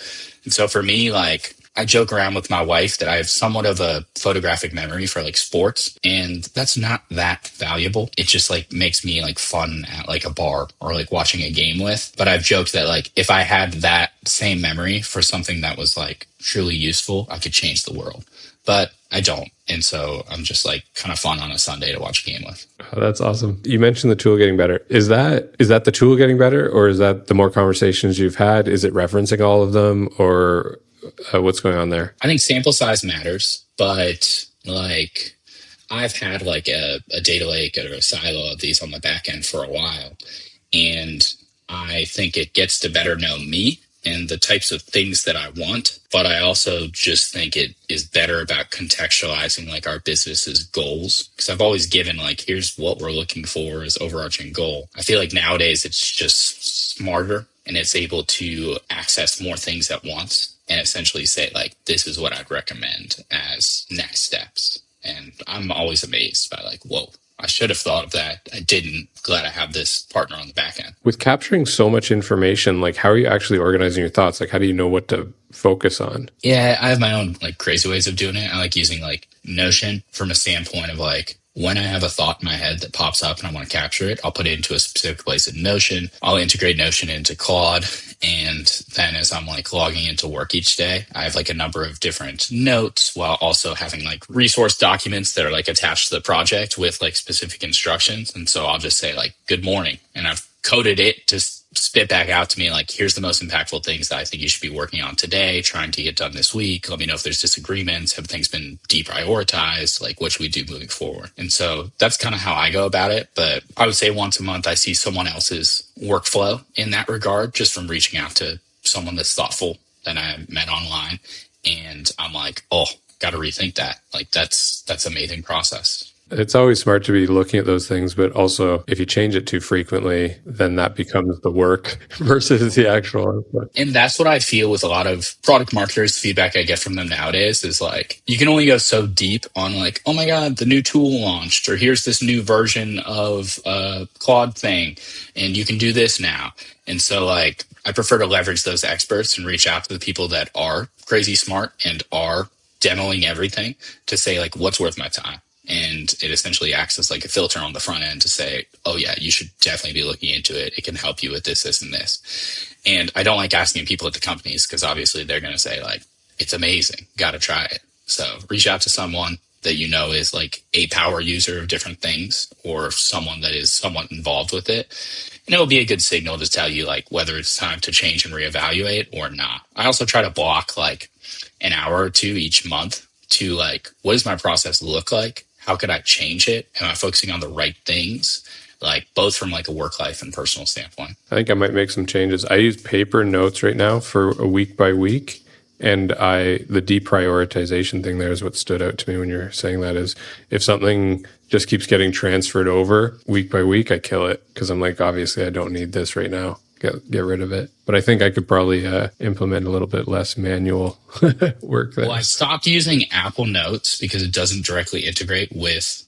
And so for me, like, I joke around with my wife that I have somewhat of a photographic memory for like sports, and that's not that valuable. It just like makes me like fun at like a bar or like watching a game with. But I've joked that like if I had that same memory for something that was like truly useful, I could change the world. But I don't. And so I'm just like kind of fun on a Sunday to watch a game with. Oh, that's awesome. You mentioned the tool getting better. Is that the tool getting better, or is that the more conversations you've had? Is it referencing all of them, or what's going on there? I think sample size matters, but like I've had like a data lake or a silo of these on the back end for a while. And I think it gets to better know me and the types of things that I want. But I also just think it is better about contextualizing like our business's goals. Because I've always given like, here's what we're looking for as overarching goal. I feel like nowadays it's just smarter and it's able to access more things at once and essentially say like, this is what I'd recommend as next steps. And I'm always amazed by like, whoa, I should have thought of that. I didn't. Glad I have this partner on the back end. With capturing so much information, like how are you actually organizing your thoughts? Like how do you know what to focus on? Yeah, I have my own like crazy ways of doing it. I like using like Notion from a standpoint of like when I have a thought in my head that pops up and I want to capture it, I'll put it into a specific place in Notion. I'll integrate Notion into Claude. And then as I'm like logging into work each day, I have like a number of different notes while also having like resource documents that are like attached to the project with like specific instructions. And so I'll just say like, good morning. And I've coded it to spit back out to me like, here's the most impactful things that I think you should be working on today, trying to get done this week. Let me know if there's disagreements. Have things been deprioritized? Like, what should we do moving forward? And so that's kind of how I go about it. But I would say once a month, I see someone else's workflow in that regard, just from reaching out to someone that's thoughtful that I met online. And I'm like, oh, got to rethink that. Like, that's amazing process. It's always smart to be looking at those things, but also if you change it too frequently, then that becomes the work versus the actual output. And that's what I feel with a lot of product marketers. Feedback I get from them nowadays is like, you can only go so deep on like, oh my God, the new tool launched, or here's this new version of Claude thing, and you can do this now. And so like, I prefer to leverage those experts and reach out to the people that are crazy smart and are demoing everything to say like, what's worth my time? And it essentially acts as like a filter on the front end to say, oh yeah, you should definitely be looking into it. It can help you with this, this, and this. And I don't like asking people at the companies because obviously they're going to say like, it's amazing, got to try it. So reach out to someone that you know is like a power user of different things or someone that is somewhat involved with it. And it will be a good signal to tell you like whether it's time to change and reevaluate or not. I also try to block like an hour or two each month to like, what does my process look like? How could I change it? Am I focusing on the right things? Like both from like a work life and personal standpoint. I think I might make some changes. I use paper notes right now for a week by week. And the deprioritization thing there is what stood out to me when you're saying that is if something just keeps getting transferred over week by week, I kill it because I'm like, obviously I don't need this right now. Get rid of it. But I think I could probably implement a little bit less manual work there. Well, I stopped using Apple Notes because it doesn't directly integrate with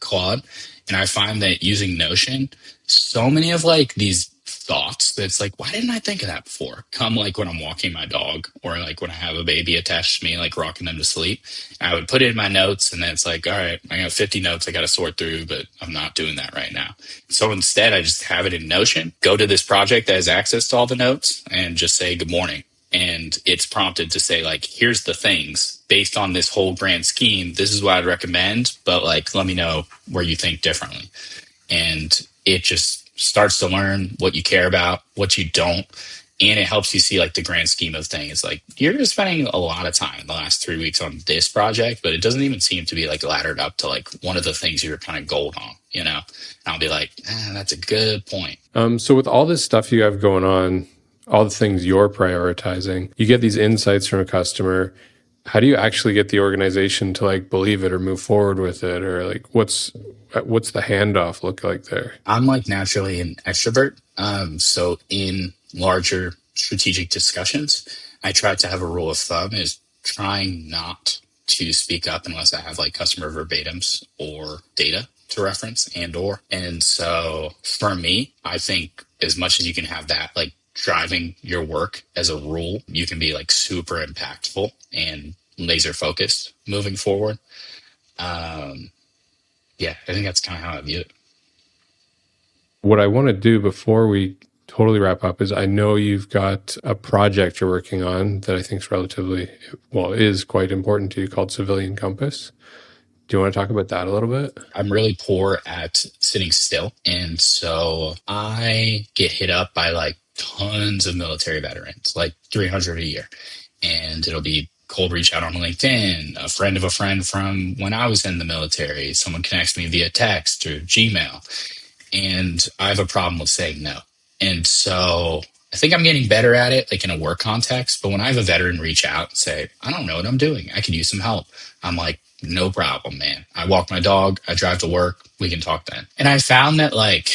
Claude. And I find that using Notion, so many of like these thoughts that's like, why didn't I think of that before? Come like when I'm walking my dog or like when I have a baby attached to me, like rocking them to sleep. And I would put it in my notes and then it's like, all right, I got 50 notes I got to sort through, but I'm not doing that right now. So instead, I just have it in Notion, go to this project that has access to all the notes and just say good morning. And it's prompted to say like, here's the things based on this whole grand scheme. This is what I'd recommend, but like, let me know where you think differently. And it just starts to learn what you care about, what you don't. And it helps you see like the grand scheme of things. It's like you're spending a lot of time in the last 3 weeks on this project, but it doesn't even seem to be like laddered up to like one of the things you're kind of gold on, you know? And I'll be like, that's a good point. So with all this stuff you have going on, all the things you're prioritizing, you get these insights from a customer. How do you actually get the organization to like believe it or move forward with it? Or like what's the handoff look like there? I'm like naturally an extrovert. So in larger strategic discussions, I try to have a rule of thumb is trying not to speak up unless I have like customer verbatims or data to reference and so for me, I think as much as you can have that like driving your work as a rule, you can be like super impactful and laser focused moving forward. Yeah, I think that's kind of how I view it. What I want to do before we totally wrap up is I know you've got a project you're working on that I think is quite important to you called Civilian Compass. Do you want to talk about that a little bit? I'm really poor at sitting still. And so I get hit up by like tons of military veterans, like 300 a year. And it'll be cold reach out on LinkedIn, a friend of a friend from when I was in the military, someone connects me via text or Gmail. And I have a problem with saying no. And so I think I'm getting better at it, like in a work context. But when I have a veteran reach out and say, I don't know what I'm doing, I could use some help, I'm like, no problem, man. I walk my dog, I drive to work, we can talk then. And I found that like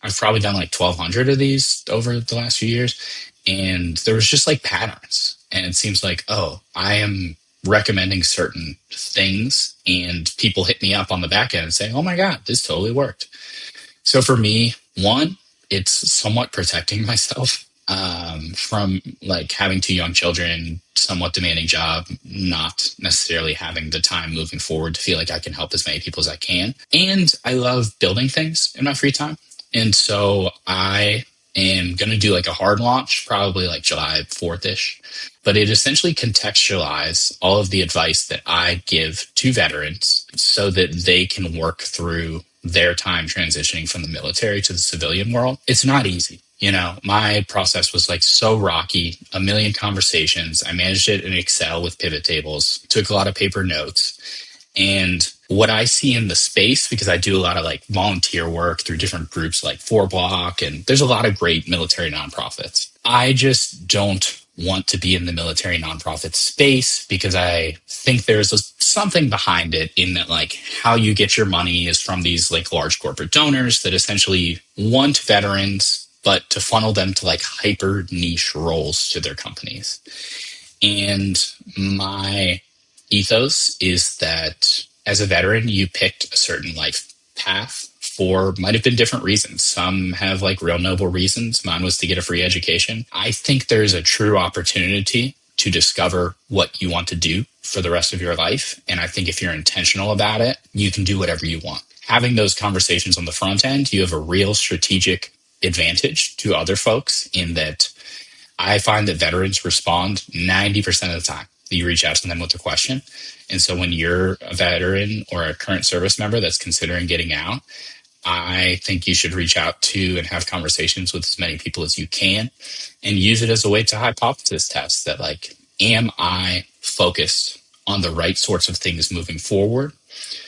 I've probably done like 1,200 of these over the last few years. And there was just like patterns. And it seems like, oh, I am recommending certain things and people hit me up on the back end and say, oh my God, this totally worked. So for me, one, it's somewhat protecting myself from like having two young children, somewhat demanding job, not necessarily having the time moving forward to feel like I can help as many people as I can. And I love building things in my free time. And so I am going to do like a hard launch, probably like July 4th-ish. But it essentially contextualize all of the advice that I give to veterans so that they can work through their time transitioning from the military to the civilian world. It's not easy. You know, my process was like so rocky, a million conversations. I managed it in Excel with pivot tables, took a lot of paper notes. And what I see in the space, because I do a lot of like volunteer work through different groups like 4Block, and there's a lot of great military nonprofits. I just don't want to be in the military nonprofit space because I think there's something behind it in that like how you get your money is from these like large corporate donors that essentially want veterans, but to funnel them to like hyper niche roles to their companies. And my ethos is that as a veteran, you picked a certain life path for might have been different reasons. Some have like real noble reasons. Mine was to get a free education. I think there's a true opportunity to discover what you want to do for the rest of your life. And I think if you're intentional about it, you can do whatever you want. Having those conversations on the front end, you have a real strategic advantage to other folks in that I find that veterans respond 90% of the time. You reach out to them with a question. And so when you're a veteran or a current service member that's considering getting out, I think you should reach out to and have conversations with as many people as you can and use it as a way to hypothesis test that like, am I focused on the right sorts of things moving forward?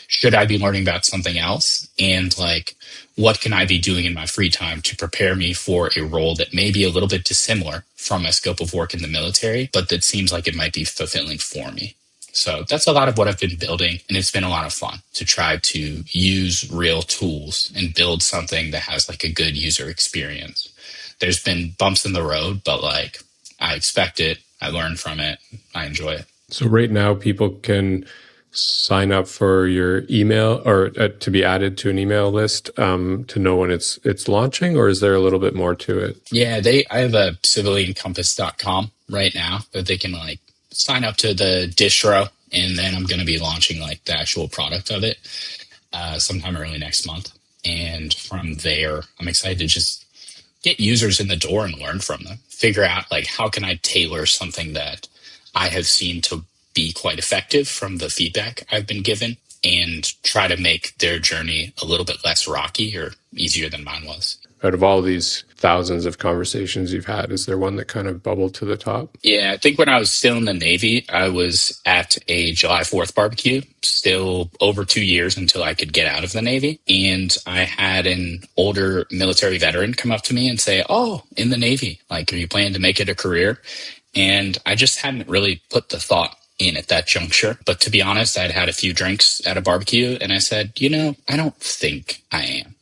Should I be learning about something else? And like, what can I be doing in my free time to prepare me for a role that may be a little bit dissimilar from my scope of work in the military, but that seems like it might be fulfilling for me? So that's a lot of what I've been building. And it's been a lot of fun to try to use real tools and build something that has like a good user experience. There's been bumps in the road, but like I expect it. I learn from it. I enjoy it. So right now people can sign up for your email or to be added to an email list to know when it's launching, or is there a little bit more to it? Yeah, I have a civiliancompass.com right now that they can like sign up to the distro, and then I'm going to be launching like the actual product of it sometime early next month. And from there, I'm excited to just get users in the door and learn from them, figure out like how can I tailor something that I have seen to be quite effective from the feedback I've been given, and try to make their journey a little bit less rocky or easier than mine was. Out of all these thousands of conversations you've had, is there one that kind of bubbled to the top? Yeah, I think when I was still in the Navy, I was at a July 4th barbecue, still over 2 years until I could get out of the Navy. And I had an older military veteran come up to me and say, oh, in the Navy, like, are you planning to make it a career? And I just hadn't really put the thought in at that juncture. But to be honest, I'd had a few drinks at a barbecue and I said, I don't think I am.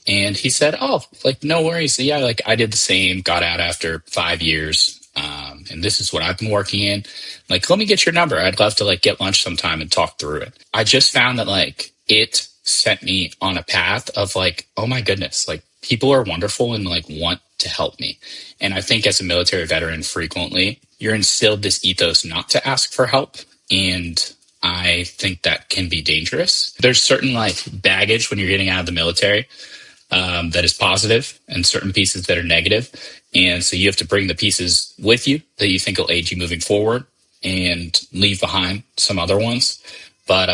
And he said, oh, like, no worries. Yeah, like I did the same, got out after 5 years. And this is what I've been working in. Like, let me get your number. I'd love to like get lunch sometime and talk through it. I just found that like it sent me on a path of like, oh my goodness, like people are wonderful and like want to help me. And I think as a military veteran, frequently you're instilled this ethos not to ask for help. And I think that can be dangerous. There's certain like baggage when you're getting out of the military that is positive and certain pieces that are negative. And so you have to bring the pieces with you that you think will aid you moving forward and leave behind some other ones. But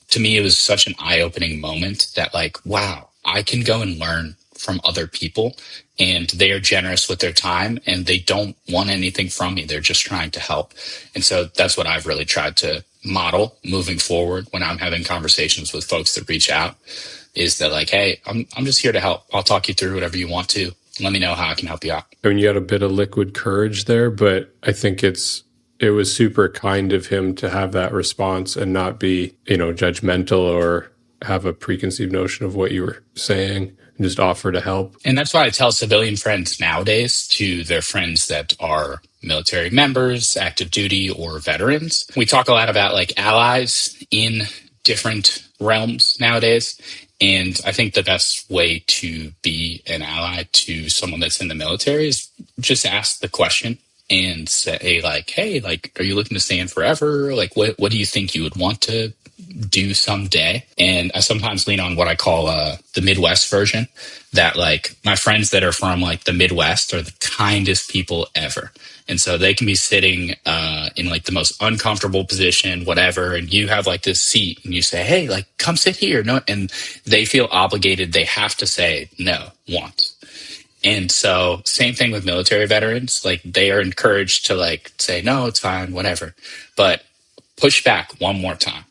to me, it was such an eye-opening moment that like, wow, I can go and learn from other people and they are generous with their time and they don't want anything from me. They're just trying to help. And so that's what I've really tried to model moving forward when I'm having conversations with folks that reach out, is that like, hey, I'm just here to help. I'll talk you through whatever you want to. let me know how I can help you out. I mean, you had a bit of liquid courage there, but I think it was super kind of him to have that response and not be, judgmental or have a preconceived notion of what you were saying and just offer to help. And that's why I tell civilian friends nowadays to their friends that are military members, active duty, or veterans. We talk a lot about like allies in different realms nowadays. And I think the best way to be an ally to someone that's in the military is just ask the question and say like, hey, like, are you looking to stay in forever? Like, what do you think you would want to do someday? And I sometimes lean on what I call the Midwest version, that like my friends that are from like the Midwest are the kindest people ever. And so they can be sitting in like the most uncomfortable position, whatever, and you have like this seat and you say, hey, like come sit here. No, and they feel obligated. They have to say no once. And so same thing with military veterans, like they are encouraged to like say, no, it's fine, whatever. But push back one more time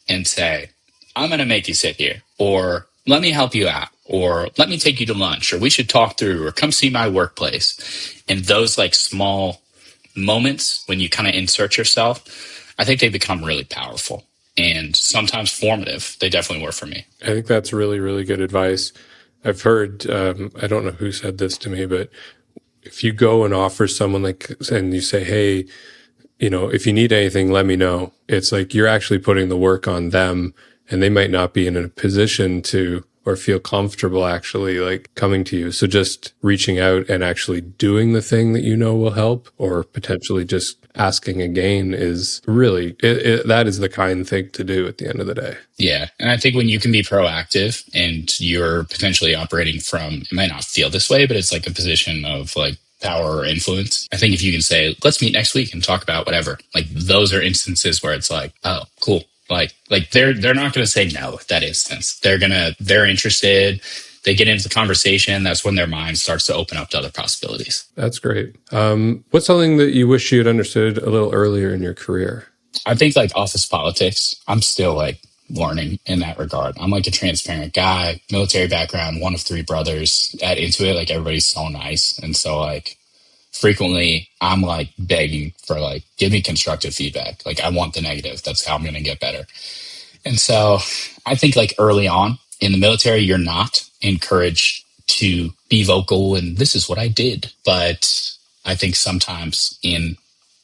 and say, I'm going to make you sit here, or let me help you out, or let me take you to lunch, or we should talk through, or come see my workplace. And those like small moments when you kind of insert yourself, I think they become really powerful and sometimes formative. They definitely were for me. I think that's really, really good advice. I've heard, I don't know who said this to me, but if you go and offer someone and you say, hey, if you need anything, let me know. It's like you're actually putting the work on them, and they might not be in a position to or feel comfortable actually like coming to you. So just reaching out and actually doing the thing that will help, or potentially just asking again, is really, that is the kind thing to do at the end of the day. Yeah. And I think when you can be proactive and you're potentially operating from, it might not feel this way, but it's like a position of like power or influence. I think if you can say, let's meet next week and talk about whatever, like those are instances where it's like, oh, cool. Like they're not going to say no at that instance. They're interested. They get into the conversation. That's when their mind starts to open up to other possibilities. That's great. What's something that you wish you had understood a little earlier in your career? I think like office politics, I'm still like learning in that regard. I'm like a transparent guy, military background, one of three brothers at Intuit. Like everybody's so nice. And so like frequently I'm like begging for like, give me constructive feedback. Like I want the negative. That's how I'm going to get better. And so I think like early on in the military, you're not encouraged to be vocal and this is what I did. But I think sometimes in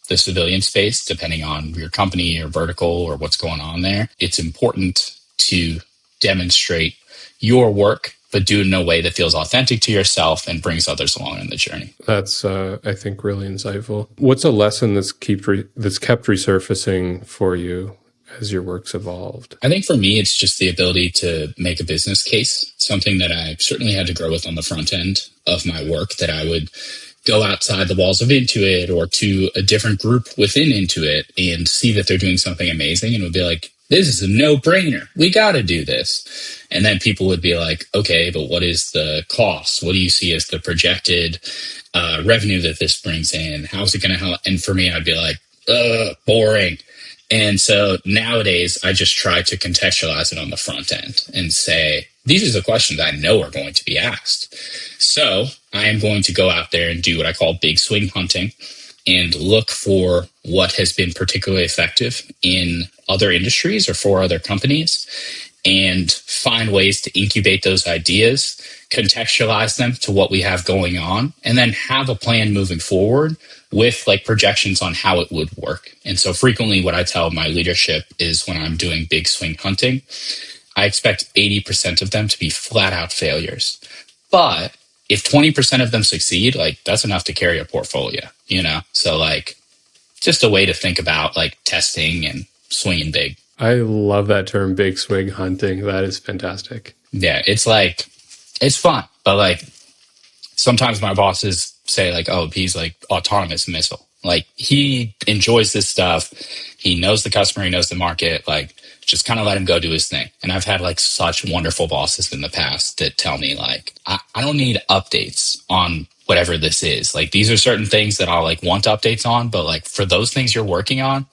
the civilian space, depending on your company or vertical or what's going on there, it's important to demonstrate your work, but do it in a way that feels authentic to yourself and brings others along in the journey. That's, I think, really insightful. What's a lesson that's kept resurfacing for you as your work's evolved? I think for me, it's just the ability to make a business case, something that I certainly had to grow with on the front end of my work, that I would go outside the walls of Intuit or to a different group within Intuit and see that they're doing something amazing, and it would be like, this is a no-brainer. We got to do this. And then people would be like, okay, but what is the cost? What do you see as the projected revenue that this brings in? How's it going to help? And for me, I'd be like, boring. And so nowadays, I just try to contextualize it on the front end and say, these are the questions I know are going to be asked. So I am going to go out there and do what I call big swing hunting and look for what has been particularly effective in other industries or for other companies, and find ways to incubate those ideas, contextualize them to what we have going on, and then have a plan moving forward with like projections on how it would work. And so frequently what I tell my leadership is when I'm doing big swing hunting, I expect 80% of them to be flat out failures. But if 20% of them succeed, like that's enough to carry a portfolio, So like just a way to think about like testing and swinging big. I love that term, big swing hunting. That is fantastic. Yeah, it's like, it's fun. But like sometimes my bosses say like, oh, he's like autonomous missile. Like he enjoys this stuff. He knows the customer, he knows the market. Like just kind of let him go do his thing. And I've had like such wonderful bosses in the past that tell me like, I don't need updates on whatever this is. Like these are certain things that I'll like want updates on, but like for those things you're working on,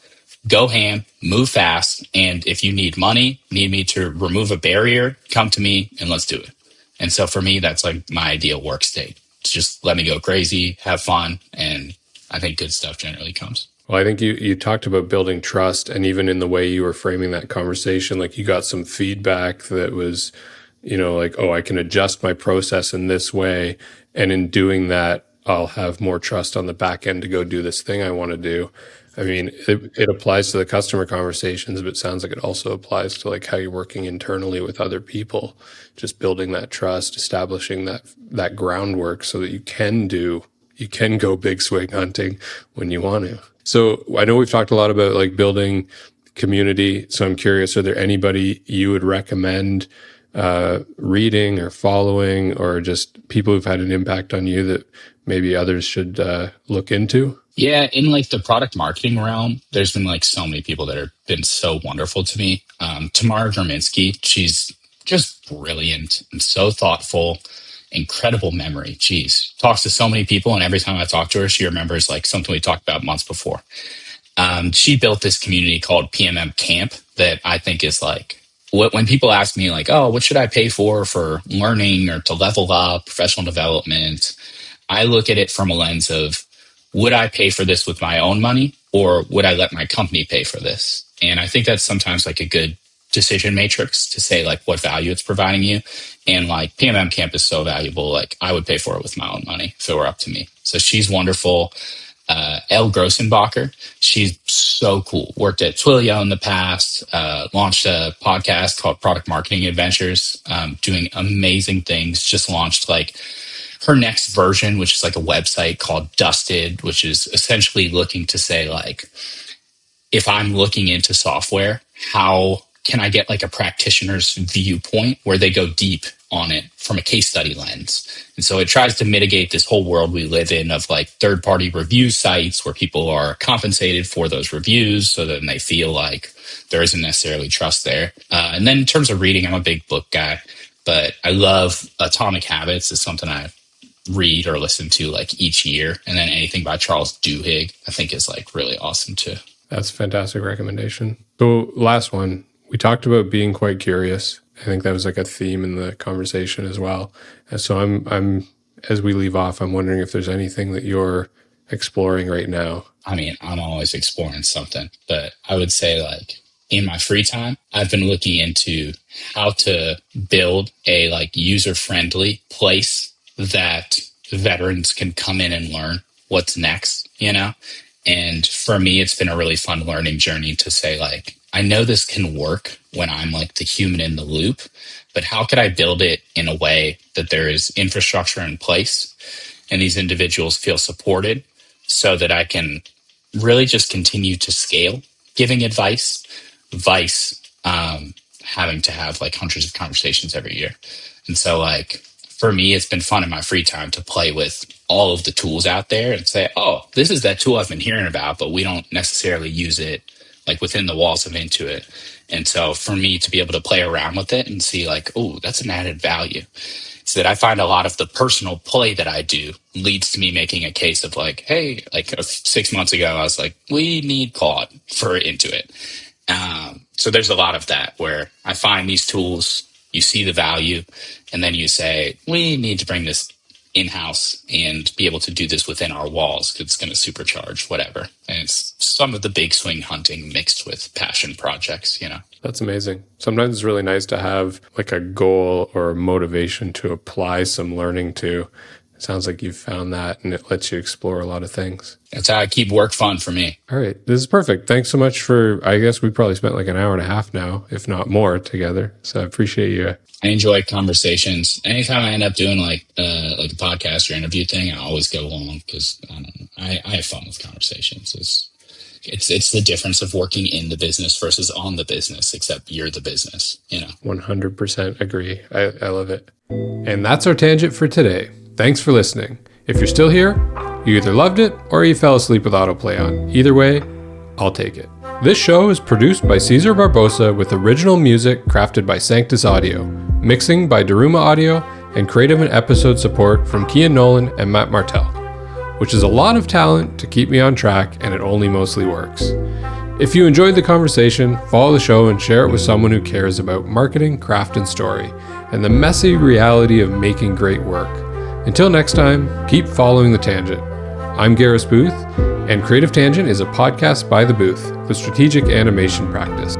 go ham, move fast. And if you need money, need me to remove a barrier, come to me and let's do it. And so for me, that's like my ideal work state. just let me go crazy, have fun, and I think good stuff generally comes. Well, I think you talked about building trust, and even in the way you were framing that conversation, like you got some feedback that was, like, oh, I can adjust my process in this way. And in doing that, I'll have more trust on the back end to go do this thing I want to do. I mean, it applies to the customer conversations, but it sounds like it also applies to like how you're working internally with other people, just building that trust, establishing that groundwork so that you can go big swing hunting when you want to. So I know we've talked a lot about like building community. So I'm curious, are there anybody you would recommend reading or following, or just people who've had an impact on you that maybe others should look into? Yeah, in like the product marketing realm, there's been like so many people that have been so wonderful to me. Tamara Germinski, she's just brilliant and so thoughtful, incredible memory. Geez, talks to so many people, and every time I talk to her, she remembers like something we talked about months before. She built this community called PMM Camp that I think is like, when people ask me like, oh, what should I pay for learning or to level up, professional development, I look at it from a lens of, would I pay for this with my own money, or would I let my company pay for this? And I think that's sometimes like a good decision matrix to say like what value it's providing you. And like PMM Camp is so valuable. Like I would pay for it with my own money if it were up to me. So she's wonderful. Elle Grossenbacher, she's so cool. Worked at Twilio in the past, launched a podcast called Product Marketing Adventures, doing amazing things. Just launched like her next version, which is like a website called Dusted, which is essentially looking to say like, if I'm looking into software, how can I get like a practitioner's viewpoint where they go deep on it from a case study lens? And so it tries to mitigate this whole world we live in of like third-party review sites where people are compensated for those reviews, so then they feel like there isn't necessarily trust there. And then in terms of reading, I'm a big book guy, but I love Atomic Habits is something I read or listen to like each year. And then anything by Charles Duhigg, I think is like really awesome too. That's a fantastic recommendation. So last one, we talked about being quite curious. I think that was like a theme in the conversation as well. And so I'm as we leave off, I'm wondering if there's anything that you're exploring right now. I mean, I'm always exploring something, but I would say like in my free time, I've been looking into how to build a like user-friendly place that veterans can come in and learn what's next, And for me, it's been a really fun learning journey to say like, I know this can work when I'm like the human in the loop, but how could I build it in a way that there is infrastructure in place and these individuals feel supported so that I can really just continue to scale giving advice, having to have like hundreds of conversations every year. And so like, for me, it's been fun in my free time to play with all of the tools out there and say, oh, this is that tool I've been hearing about, but we don't necessarily use it like within the walls of Intuit. And so for me to be able to play around with it and see like, oh, that's an added value. So that I find a lot of the personal play that I do leads to me making a case of like, hey, like 6 months ago, I was like, we need Claude for Intuit. So there's a lot of that where I find these tools, you see the value, and then you say, we need to bring this in-house and be able to do this within our walls because it's going to supercharge whatever. And it's some of the big swing hunting mixed with passion projects, That's amazing. Sometimes it's really nice to have like a goal or a motivation to apply some learning to. It sounds like you've found that, and it lets you explore a lot of things. That's how I keep work fun for me. All right. This is perfect. Thanks so much I guess we probably spent like an hour and a half now, if not more, together. So I appreciate you. I enjoy conversations. Anytime I end up doing like a podcast or interview thing, I always go along because I don't know. I have fun with conversations. It's the difference of working in the business versus on the business, except you're the business, 100% agree. I love it. And that's our tangent for today. Thanks for listening. If you're still here, you either loved it or you fell asleep with autoplay on. Either way, I'll take it. This show is produced by Cesar Barbosa with original music crafted by Sanctus Audio, mixing by Daruma Audio, and creative and episode support from Kian Nolan and Matt Martell, which is a lot of talent to keep me on track, and it only mostly works. If you enjoyed the conversation, follow the show and share it with someone who cares about marketing, craft, and story, and the messy reality of making great work. Until next time, keep following the tangent. I'm Garus Booth, and Creative Tangent is a podcast by The Booth, the strategic animation practice.